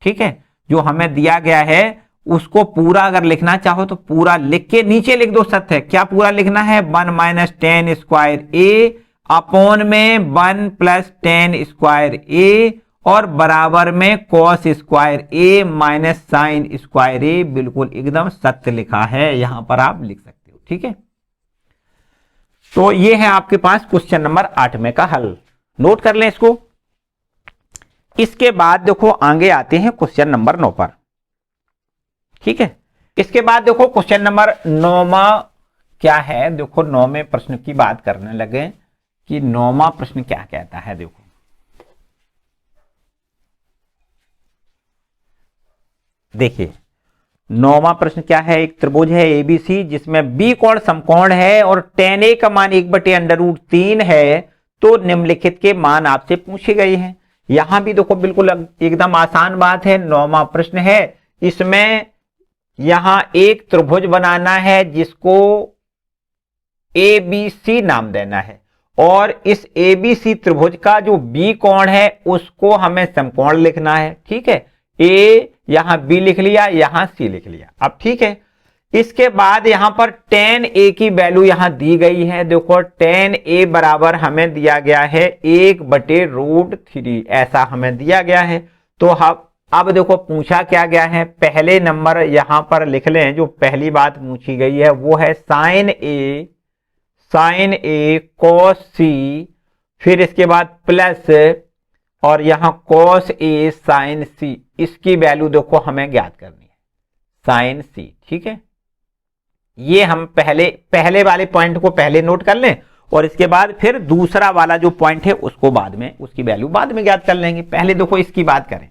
ठीक है, जो हमें दिया गया है उसको पूरा अगर लिखना चाहो तो पूरा लिख के नीचे लिख दो सत्य है। क्या पूरा लिखना है? 1 माइनस टेन स्क्वायर ए अपॉन में 1 प्लस टेन स्क्वायर ए, और बराबर में कॉस स्क्वायर ए माइनस साइन स्क्वायर ए। बिल्कुल एकदम सत्य लिखा है, यहां पर आप लिख सकते हो। ठीक है, तो ये है आपके पास क्वेश्चन नंबर 8 में का हल। नोट कर लें इसको। इसके बाद देखो आगे आते हैं क्वेश्चन नंबर 9 पर। ठीक है, इसके बाद देखो क्वेश्चन नंबर 9वां क्या है। देखो 9वें प्रश्न की बात करने लगे कि 9वां प्रश्न क्या कहता है। देखो देखिए 9वां प्रश्न क्या है। एक त्रिभुज है ABC जिसमें B कोण समकोण है और tan A का मान 1/√3 है, तो निम्नलिखित के मान आपसे पूछे गए हैं। यहां भी देखो बिल्कुल एकदम आसान बात है, 9वां प्रश्न है। इसमें यहां एक त्रिभुज बनाना है जिसको ABC नाम देना है, और इस ABC त्रिभुज का जो B कोण है उसको हमें समकोण लिखना है। ठीक है, A यहां B लिख लिया, यहां C लिख लिया। अब ठीक है, इसके बाद यहां पर tan A की वैल्यू यहां दी गई है। देखो tan A बराबर हमें दिया गया है 1/√3, ऐसा हमें दिया गया है। तो अब देखो पूछा क्या गया है, पहले नंबर यहां पर लिख लें। जो पहली बात पूछी गई है वो है sin A cos C, फिर इसके बाद प्लस और यहां cos A sin C, इसकी वैल्यू देखो हमें ज्ञात करनी है, sin C। ठीक है, ये हम पहले वाले पॉइंट को पहले नोट कर लें, और इसके बाद फिर दूसरा वाला जो पॉइंट है उसको बाद में, उसकी वैल्यू बाद में ज्ञात कर लेंगे। पहले देखो इसकी बात करें।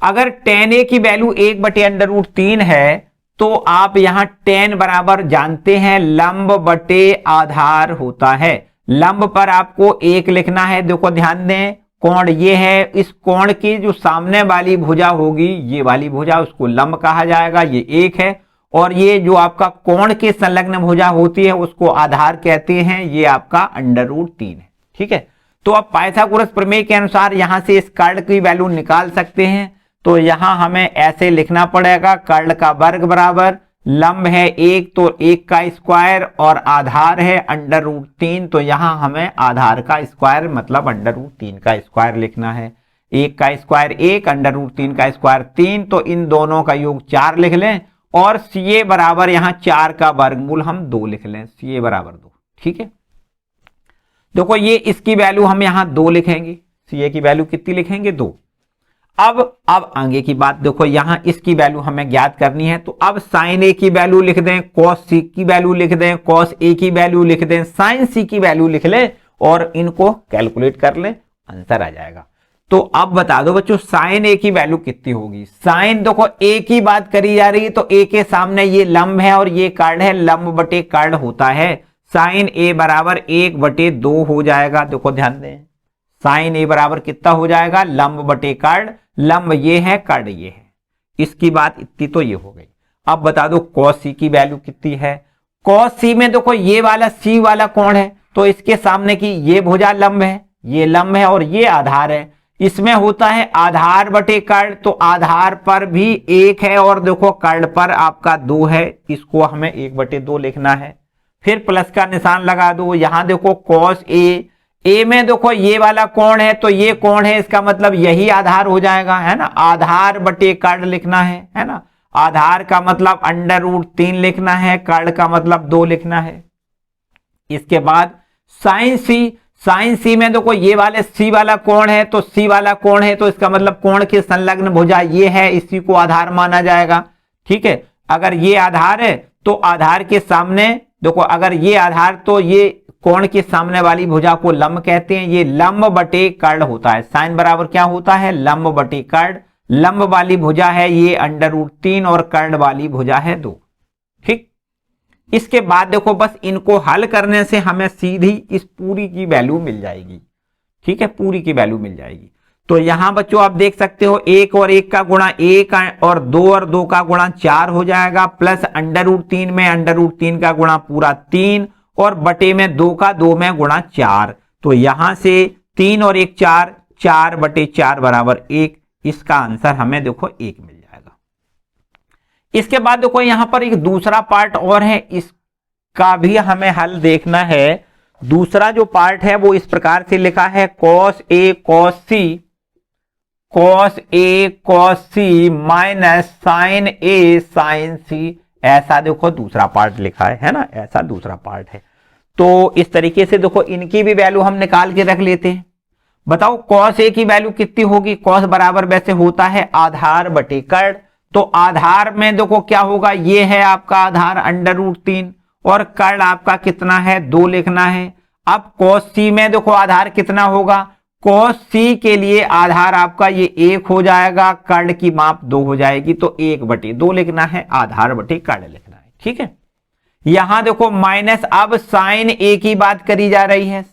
अगर tan A की वैल्यू 1/√3 है तो आप यहां tan बराबर जानते हैं लंब बटे आधार होता है। लंब पर आपको 1 लिखना है। देखो ध्यान दें, कोण ये है, इस कोण की जो सामने वाली भुजा होगी, ये वाली भुजा, उसको लंब कहा जाएगा, ये 1 है। और ये जो आपका कोण के संलग्न भुजा होती है उसको आधार कहते हैं, ये आपका √3 है। ठीक है, तो आप पाइथागोरस प्रमेय के अनुसार यहां से इस कर्ल की वैल्यू निकाल सकते हैं। तो यहां हमें ऐसे लिखना पड़ेगा, कर्ल का वर्ग बराबर लंब है 1 तो 1 का स्क्वायर और आधार है √3, तो यहां हमें आधार का स्क्वायर मतलब √3 का स्क्वायर लिखना है। 1 का स्क्वायर 1, √3 का स्क्वायर 3, तो इन दोनों का योग 4 लिख लें, और CA बराबर यहां 4 का वर्गमूल हम 2 लिख लें, CA बराबर 2। ठीक है, देखो ये इसकी वैल्यू हम यहां 2 लिखेंगे, CA की वैल्यू कितनी लिखेंगे, 2। अब आगे की बात देखो, यहां इसकी वैल्यू हमें ज्ञात करनी है। तो अब sin A की वैल्यू लिख दें, cos C की वैल्यू लिख दें, cos A की वैल्यू लिख दें, sin C की वैल्यू लिख लें, और इनको कैलकुलेट कर लें, आंसर आ जाएगा। तो अब बता दो बच्चों sin A की वैल्यू कितनी होगी। sin देखो A की बात करी जा रही है, तो A के सामने ये लंब है और ये कर्ल है, लंब बटे कर्ल होता है। sin A बराबर 1/2 हो जाएगा। देखो ध्यान दें, sin A बराबर कितना हो जाएगा, लंब बटे कर्ल, लंब ये है, कर्ल ये है। इसकी बात इतनी तो ये हो गई। अब बता दो cos C की वैल्यू कितनी है। cos C में देखो ये वाला C वाला कोण है, तो इसके सामने की ये भुजा लंब है, ये लंब है और ये आधार है। इसमें होता है आधार बटे कर्ल, तो आधार पर भी 1 है और देखो कर्ल पर आपका 2 है, इसको हमें 1/2 लिखना है। फिर प्लस का निशान लगा दो। यहां देखो cos A में देखो ये वाला कोण है, तो ये कोण है, इसका मतलब यही आधार हो जाएगा, है ना। आधार बटे कर्ल लिखना है ना। आधार का मतलब √3 लिखना है, कर्ल का मतलब 2 लिखना है। इसके बाद sin C में देखो ये वाले C वाला कोण है, तो C वाला कोण है, तो इसका मतलब कोण के संलग्न भुजा ये है, इसी को आधार माना जाएगा। ठीक है, अगर ये आधार है तो आधार के सामने देखो, अगर ये आधार तो ये कोण के सामने वाली भुजा को लंब कहते हैं, ये लंब बटे कर्ल होता है। साइन बराबर क्या होता है, लंब बटे कर्ल। लंब वाली भुजा है ये √3 और कर्ल वाली भुजा है 2। ठीक, इसके बाद देखो बस इनको हल करने से हमें सीधी इस पूरी की वैल्यू मिल जाएगी। ठीक है, पूरी की वैल्यू मिल जाएगी। तो यहां बच्चों आप देख सकते हो 1 और 1 का गुणा 1 और 2 का गुणा 4 हो जाएगा, प्लस √3 में √3 का गुणा पूरा 3 और बटे में 2 का 2 में गुणा 4। तो यहां से 3 और 1 4, 4/4 बराबर 1। इसका आंसर हमें देखो 1 मिल जाएगा। इसके बाद देखो यहां पर एक दूसरा पार्ट और है, इसका भी हमें हल देखना है। दूसरा जो पार्ट है वो इस प्रकार से लिखा है, cos A cos C minus sin A sin C। ऐसा देखो दूसरा पार्ट लिखा है ना, ऐसा दूसरा पार्ट है। तो इस तरीके से देखो इनकी भी वैल्यू हम निकाल के रख लेते हैं। बताओ cos A की वैल्यू कितनी होगी। cos बराबर वैसे होता है आधार बटे कर्ल, तो आधार में देखो क्या होगा, ये है आपका आधार √3 और कर्ल आपका कितना है, 2 लिखना है। अब cos C में देखो आधार कितना होगा, cos C के लिए आधार आपका ये 1 हो जाएगा, कर्ल की माप 2 हो जाएगी, तो 1/2 लिखना है, आधार बटे कर्ल लिखना है। ठीक है, यहां देखो माइनस, अब sin A की बात करी जा रही है।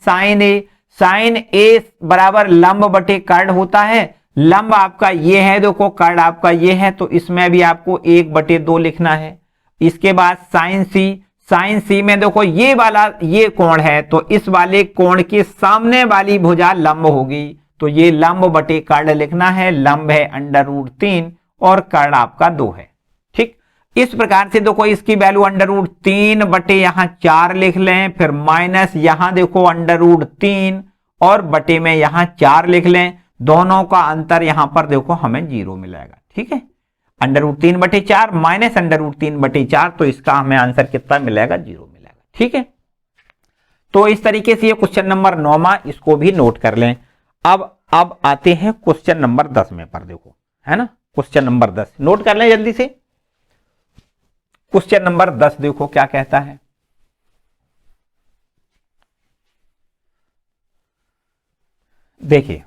साइन ए बराबर लंब बटे कर्ण होता है। लंब आपका ये है, देखो कर्ण आपका ये है, तो इसमें भी आपको 1/2 लिखना है। इसके बाद साइन सी, साइन सी में देखो ये वाला ये कोण है, तो इस वाले कोण के सामने वाली भुजा लंब होगी, तो ये लंब बटे कर्ण लिखना है। लंब है √3 और कर्ण आपका 2 है। ठीक, इस प्रकार से देखो इसकी वैल्यू √3 बटे यहां 4 लिख लें, फिर माइनस यहां देखो √3 और बटे में यहां 4 लिख लें। दोनों का अंतर यहां पर देखो हमें 0 मिलेगा। ठीक है, √3 बटे 4 माइनस √3 बटे 4, तो इसका हमें आंसर कितना मिलेगा? 0 मिलेगा। ठीक है, तो इस तरीके से ये क्वेश्चन नंबर 9वां, इसको भी नोट कर लें। अब आते हैं क्वेश्चन नंबर 10 में पर, देखो है ना, क्वेश्चन नंबर 10 नोट कर लें जल्दी से। क्वेश्चन नंबर 10 देखो क्या कहता है। देखिए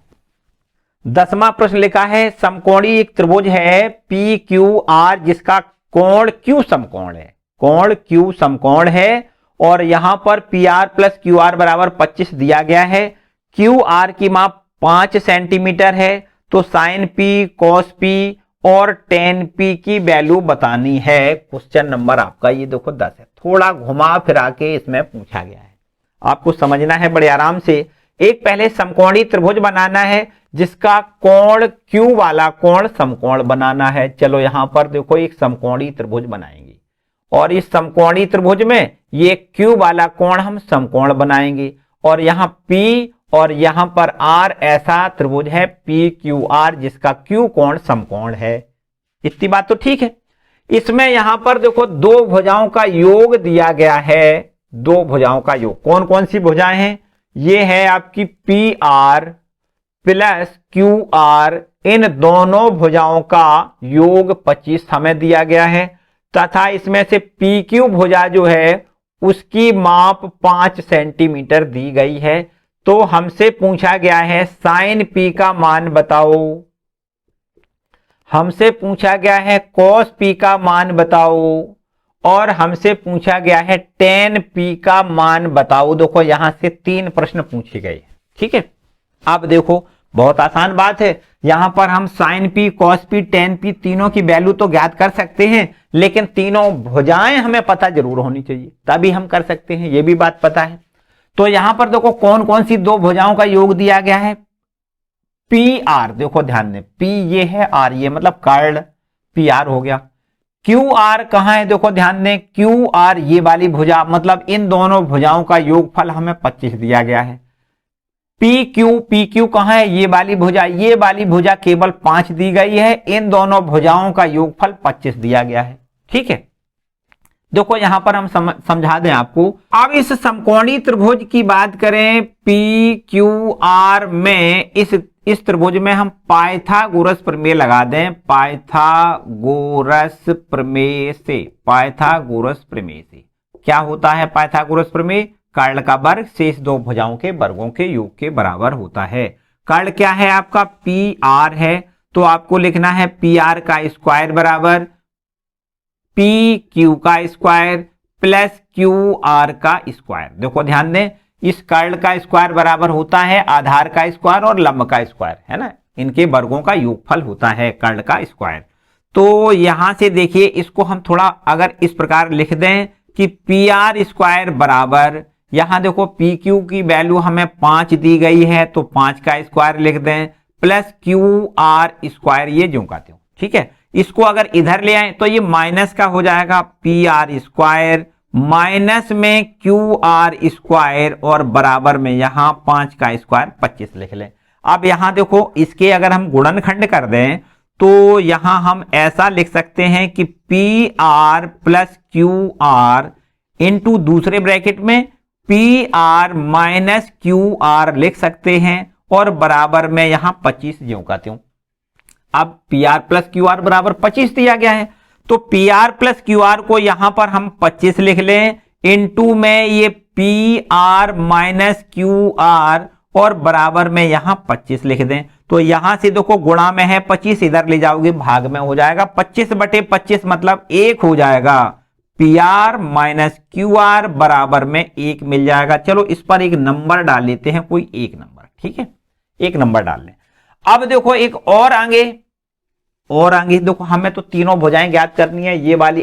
10वां प्रश्न लिखा है, समकोणी एक त्रिभुज है PQR जिसका कोण Q समकोण है, कोण Q समकोण है, और यहां पर PR प्लस QR बराबर 25 दिया गया है। QR की माप 5 सेंटीमीटर है, तो साइन P, cos P और tan P की वैल्यू बतानी है। क्वेश्चन नंबर आपका ये देखो 10 है। थोड़ा घुमा फिरा के इसमें पूछा गया है, आपको समझना है बड़े आराम से। एक पहले समकोणी त्रिभुज बनाना है जिसका कोण Q वाला कोण समकोण बनाना है। चलो यहां पर देखो एक समकोणी त्रिभुज बनाएंगे, और इस समकोणी त्रिभुज में ये Q वाला कोण हम समकोण बनाएंगे, और यहां P और यहां पर R ऐसा त्रिभुज है PQR जिसका Q कोण समकोण है। इतनी बात तो ठीक है। इसमें यहां पर देखो दो भुजाओं का योग दिया गया है, दो भुजाओं का योग। कौन कौन सी भुजाएं हैं? ये है आपकी PR प्लस QR, इन दोनों भुजाओं का योग 25 हमें दिया गया है, तथा इसमें से PQ भुजा जो है उसकी माप 5 सेंटीमीटर दी गई है। तो हमसे पूछा गया है साइन P का मान बताओ, हमसे पूछा गया है cos P का मान बताओ, और हमसे पूछा गया है tan P का मान बताओ। देखो यहां से 3 प्रश्न पूछे गए। ठीक है, अब देखो बहुत आसान बात है, यहां पर हम sign P, cos P, tan P तीनों की वैल्यू तो ज्ञात कर सकते हैं, लेकिन तीनों भुजाएं हमें पता जरूर होनी चाहिए, तभी हम कर सकते हैं, ये भी बात पता है। तो यहां पर देखो कौन कौन सी दो भुजाओं का योग दिया गया है। PR, देखो ध्यान दें, P ये है, R ये, मतलब कर्ण PR हो गया। QR कहां है? देखो ध्यान दें, QR ये वाली भुजा, मतलब इन दोनों भुजाओं का योगफल हमें 25 दिया गया है। PQ कहां है? ये वाली भुजा, ये वाली भुजा केवल 5 दी गई है, इन दोनों भुजाओं का योगफल 25 दिया गया है। ठीक है, देखो यहां पर हम समझा दें आपको। अब इस समकोणी त्रिभुज की बात करें, PQR में इस त्रिभुज में हम पाइथागोरस प्रमेय लगा दें, पाइथागोरस प्रमेय से, पाइथागोरस प्रमेय से क्या होता है? पाइथागोरस प्रमेय कर्ण का वर्ग शेष दो भुजाओं के वर्गों के योग के बराबर होता है। कर्ण क्या है आपका? PR है, तो आपको लिखना है PR का स्क्वायर बराबर PQ का स्क्वायर प्लस QR का स्क्वायर। देखो ध्यान दें, इस कर्ण का स्क्वायर बराबर होता है आधार का स्क्वायर और लंब का स्क्वायर, है ना, इनके वर्गों का योगफल होता है कर्ण का स्क्वायर। तो यहां से देखिए इसको हम थोड़ा अगर इस प्रकार लिख दें कि PR स्क्वायर बराबर, यहां देखो PQ की वैल्यू हमें 5 दी गई है, तो 5 का स्क्वायर लिख दें, प्लस QR स्क्वायर, ये जो का त्यों। ठीक है, इसको अगर इधर ले आए तो ये माइनस का हो जाएगा, PR स्क्वायर माइनस में QR स्क्वायर, और बराबर में यहां 5 का स्क्वायर 25 लिख लें। अब यहां देखो इसके अगर हम गुणनखंड कर दें तो यहां हम ऐसा लिख सकते हैं कि PR प्लस QR इंटू दूसरे ब्रैकेट में PR माइनस QR लिख सकते हैं, और बराबर में यहां 25 ज्यों का त्यों। अब PR प्लस QR बराबर 25 दिया गया है, तो PR प्लस QR को यहां पर हम 25 लिख लें, इंटू में ये PR माइनस QR, और बराबर में यहां 25 लिख दें। तो यहां से देखो गुणा में है 25, इधर ले जाओगे भाग में हो जाएगा, 25/25 मतलब 1 हो जाएगा। P R minus Q R बराबर में 1 मिल जाएगा। चलो इस पर एक नंबर डाल लेते हैं, कोई एक नंबर, ठीक है, एक नंबर डाल लें। अब देखो एक और आगे देखो हमें तो तीनों भुजाएं ज्ञात करनी है, ये वाली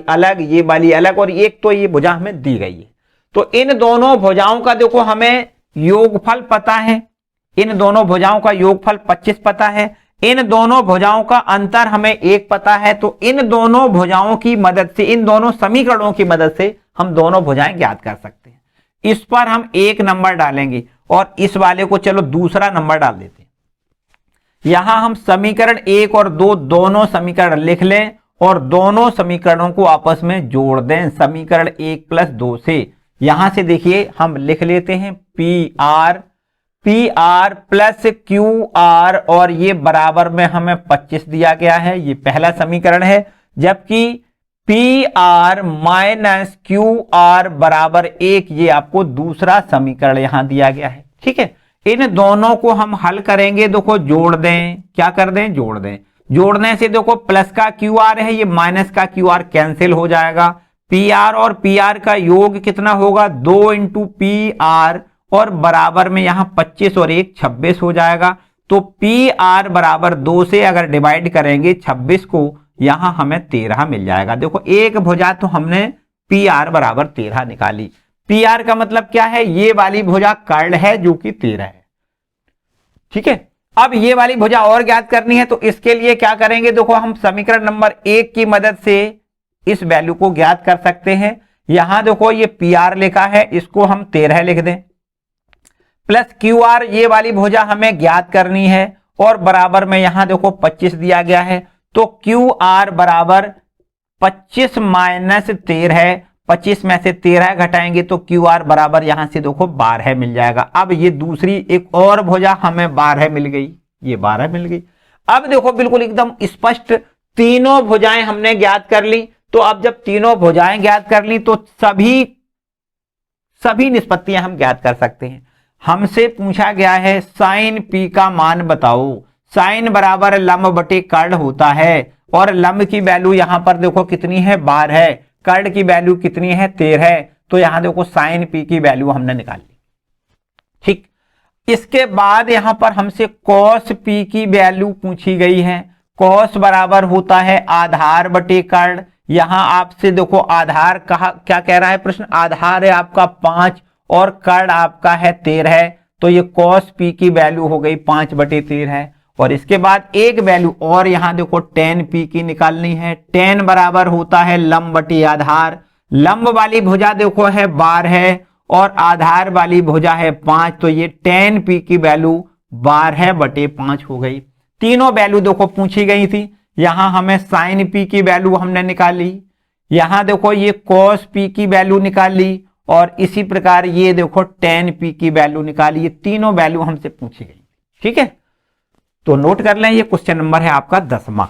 अलग और एक तो ये भुजा हमें दी गई है। तो इन दोनों भुजाओं का देखो हमें योगफल पता है, इन दोनों भुजाओं का योगफल 25 पता है, इन दोनों भुजाओं का अंतर हमें 1 पता है। तो इन दोनों भुजाओं की मदद से, इन दोनों समीकरणों की मदद से हम दोनों भुजाएं ज्ञात कर सकते हैं। इस पर हम 1 नंबर डालेंगे और इस वाले को चलो दूसरा नंबर डाल देते हैं। यहां हम समीकरण 1 और 2 दोनों समीकरण लिख लें और दोनों समीकरणों को आपस में जोड़ दें समीकरण 1 प्लस 2 से। यहां से देखिए हम लिख लेते हैं P R plus Q R और ये बराबर में हमें 25 दिया गया है, ये पहला समीकरण है। जबकि P R minus Q R बराबर 1 ये आपको दूसरा समीकरण यहां दिया गया है, ठीक है। इन दोनों को हम हल करेंगे, देखो जोड़ दें, क्या कर दें, जोड़ दें। जोड़ने से देखो प्लस का क्यू आर है, ये माइनस का क्यू आर कैंसिल हो जाएगा। पी आर और पी आर का योग कितना होगा, 2 इंटू पी आर और बराबर में यहां 25 और 1 26 हो जाएगा। तो पी आर बराबर 2 से अगर डिवाइड करेंगे 26 को, यहां हमें 13 मिल जाएगा। देखो एक भुजा तो हमने पी आर बराबर 13 निकाली। पी आर का मतलब क्या है, ये वाली भुजा कर्ण है जो कि 13 है, ठीक है। अब ये वाली भुजा और ज्ञात करनी है, तो इसके लिए क्या करेंगे, देखो हम समीकरण नंबर 1 की मदद से इस वैल्यू को ज्ञात कर सकते हैं। यहां देखो ये पी आर लिखा है, इसको हम 13 लिख दें, प्लस क्यू आर ये वाली भुजा हमें ज्ञात करनी है और बराबर में यहां देखो 25 दिया गया है। तो क्यू आर बराबर 25 माइनस 13, 25 में से 13 घटाएंगे तो क्यू आर बराबर यहां से देखो 12 मिल जाएगा। अब ये दूसरी एक और भुजा हमें 12 मिल गई, ये 12 मिल गई। अब देखो बिल्कुल एकदम स्पष्ट तीनों भुजाएं हमने ज्ञात कर ली। तो अब जब तीनों भुजाएं ज्ञात कर ली तो सभी निष्पत्तियां हम ज्ञात कर सकते हैं। हमसे पूछा गया है साइन पी का मान बताओ। साइन बराबर लंब बटे कर्ण होता है और लंब की वैल्यू यहां पर देखो कितनी है, 12, कर्ण की वैल्यू कितनी है, 13। तो यहां देखो साइन पी की वैल्यू हमने निकाल ली, ठीक। इसके बाद यहां पर हमसे कॉस पी की वैल्यू पूछी गई है। कॉस बराबर होता है आधार बटे कर्ण। यहां आपसे देखो आधार क्या कह रहा है प्रश्न, आधार है आपका 5 और कर्ण आपका है 13, तो ये कॉस पी की वैल्यू हो गई 5 बटे 13। और इसके बाद एक वैल्यू और यहां देखो tan पी की निकालनी है। tan बराबर होता है लंब बटे आधार। लंब वाली भुजा देखो है 12 और आधार वाली भुजा है 5, तो ये tan पी की वैल्यू 12 बटे 5 हो गई। तीनों वैल्यू देखो पूछी गई थी। यहां हमें साइन पी की वैल्यू हमने निकाली, यहां देखो ये कॉस पी की वैल्यू निकाली और इसी प्रकार ये देखो tan पी की वैल्यू निकाली। ये तीनों वैल्यू हमसे पूछी गई, ठीक है। तो नोट कर लें, ये क्वेश्चन नंबर है आपका 10वां।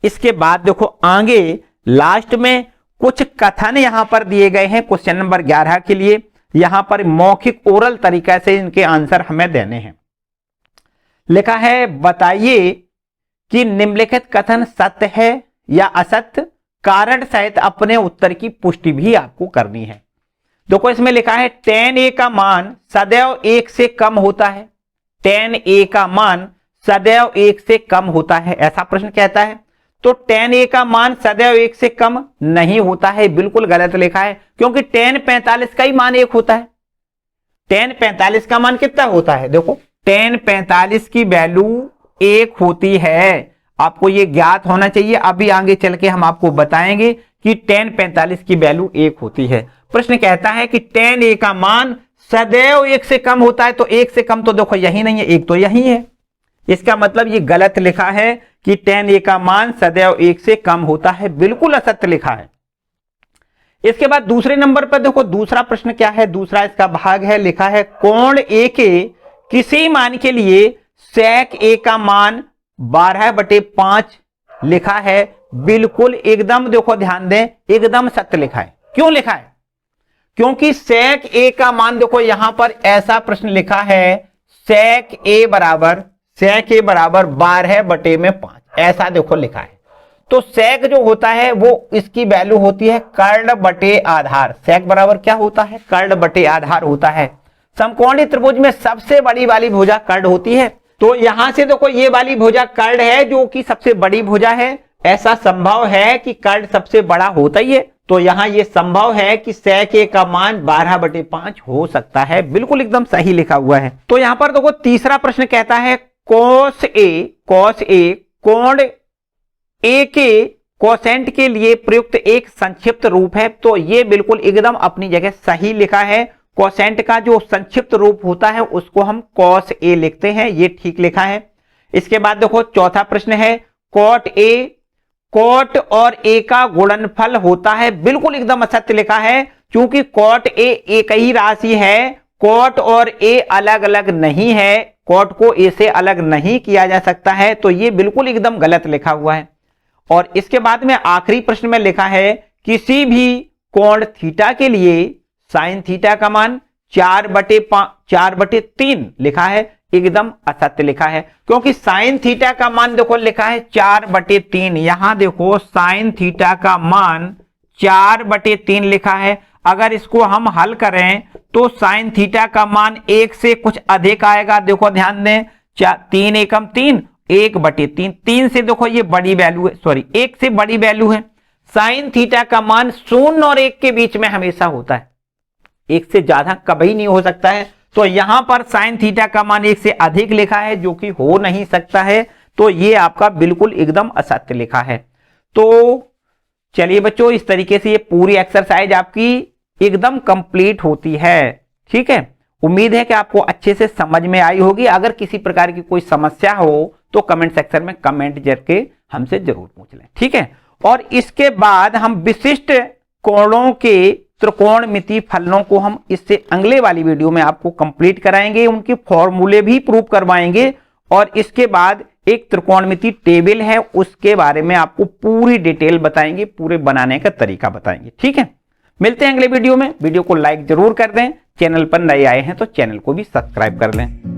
इसके बाद देखो आगे लास्ट में कुछ कथन यहां पर दिए गए हैं क्वेश्चन नंबर 11 के लिए। यहां पर मौखिक ओरल तरीका से इनके आंसर हमें देने हैं। लिखा है बताइए कि निम्नलिखित कथन सत्य है या असत्य, कारण सहित अपने उत्तर की पुष्टि भी आपको करनी है। देखो इसमें लिखा है tan a का मान सदैव 1 से कम होता है। tan a का मान सदैव 1 से कम होता है, ऐसा प्रश्न कहता है। तो tan a का मान सदैव 1 से कम नहीं होता है, बिल्कुल गलत लिखा है, क्योंकि tan 45 का ही मान 1 होता है। tan 45 का मान कितना होता है, देखो tan 45 की वैल्यू 1 होती है। आपको ये ज्ञात होना चाहिए, अभी आगे चल के हम आपको बताएंगे कि tan 45 की वैल्यू 1 होती है। प्रश्न कहता है कि tan a का मान सदैव 1 से कम होता है, तो 1 से कम तो देखो यही नहीं है, 1 तो यही है। इसका मतलब ये गलत लिखा है कि tan a का मान सदैव 1 से कम होता है, बिल्कुल असत्य लिखा है। इसके बाद दूसरे नंबर पर देखो दूसरा प्रश्न क्या है, दूसरा इसका भाग है, लिखा है कोण a के किसी मान के लिए sec a का मान 12/5 लिखा है। बिल्कुल एकदम देखो ध्यान दें, एकदम सत्य लिखा है। क्यों लिखा है, क्योंकि sec a का मान देखो यहां पर ऐसा प्रश्न लिखा है sec a बराबर 12/5, ऐसा देखो लिखा है। तो सेक जो होता है वो इसकी वैल्यू होती है कर्ण बटे आधार। सेक बराबर क्या होता है? कर्ण बटे आधार होता है। समकोणीय त्रिभुज में सबसे बड़ी वाली भुजा कर्ण होती है। तो यहां से देखो ये वाली भुजा कर्ण है जो कि सबसे बड़ी भुजा है। ऐसा संभव है कि कर्ण सबसे बड़ा होता ही है, तो यहां ये संभव है कि सेक ए का मान 12/5 हो सकता है। बिल्कुल एकदम सही लिखा हुआ है। तो यहां पर देखो तीसरा प्रश्न कहता है कोस ए कोण ए के कोसेंट के लिए प्रयुक्त एक संक्षिप्त रूप है। तो ये बिल्कुल एकदम अपनी जगह सही लिखा है। कोसेंट का जो संक्षिप्त रूप होता है उसको हम कॉस ए लिखते हैं, ये ठीक लिखा है। इसके बाद देखो चौथा प्रश्न है कॉट और ए का गुणनफल होता है। बिल्कुल एकदम असत्य लिखा है, क्योंकि कॉट ए एक ही राशि है, कॉट और ए अलग अलग नहीं है, कॉट को ए से अलग नहीं किया जा सकता है। तो ये बिल्कुल एकदम गलत लिखा हुआ है। और इसके बाद में आखिरी प्रश्न में लिखा है किसी भी कोण थीटा के लिए साइन थीटा का मान 4/3 लिखा है। एकदम असत्य लिखा है, क्योंकि साइन थीटा का मान देखो लिखा है 4/3। यहां देखो साइन थीटा का मान 4/3 लिखा है। अगर इसको हम हल करें तो साइन थीटा का मान 1 से कुछ अधिक आएगा। देखो ध्यान दें, 3 एकम 3, 1/3। 3 से देखो ये बड़ी वैल्यू है, सॉरी 1 से बड़ी वैल्यू है। साइन थीटा का मान 0 और 1 के बीच में हमेशा होता है, 1 से ज्यादा कभी नहीं हो सकता है। तो यहां पर साइन थीटा का मान 1 से अधिक लिखा है, जो कि हो नहीं सकता है। तो ये आपका बिल्कुल एकदम असत्य लिखा है। तो चलिए बच्चों, इस तरीके से ये पूरी एक्सरसाइज आपकी एकदम कंप्लीट होती है। ठीक है, उम्मीद है कि आपको अच्छे से समझ में आई होगी। अगर किसी प्रकार की कोई समस्या हो तो कमेंट सेक्शन में कमेंट करके हमसे जरूर पूछ लें। ठीक है, और इसके बाद हम विशिष्ट कोणों के त्रिकोणमिति फलनों को हम इससे अगले वाली वीडियो में आपको कंप्लीट कराएंगे, उनके फॉर्मूले भी प्रूव करवाएंगे। और इसके बाद एक त्रिकोणमिति टेबल है, उसके बारे में आपको पूरी डिटेल बताएंगे, पूरे बनाने का तरीका बताएंगे। ठीक है, मिलते हैं अगले वीडियो में। वीडियो को लाइक जरूर कर दें, चैनल पर नए आए हैं तो चैनल को भी सब्सक्राइब कर लें।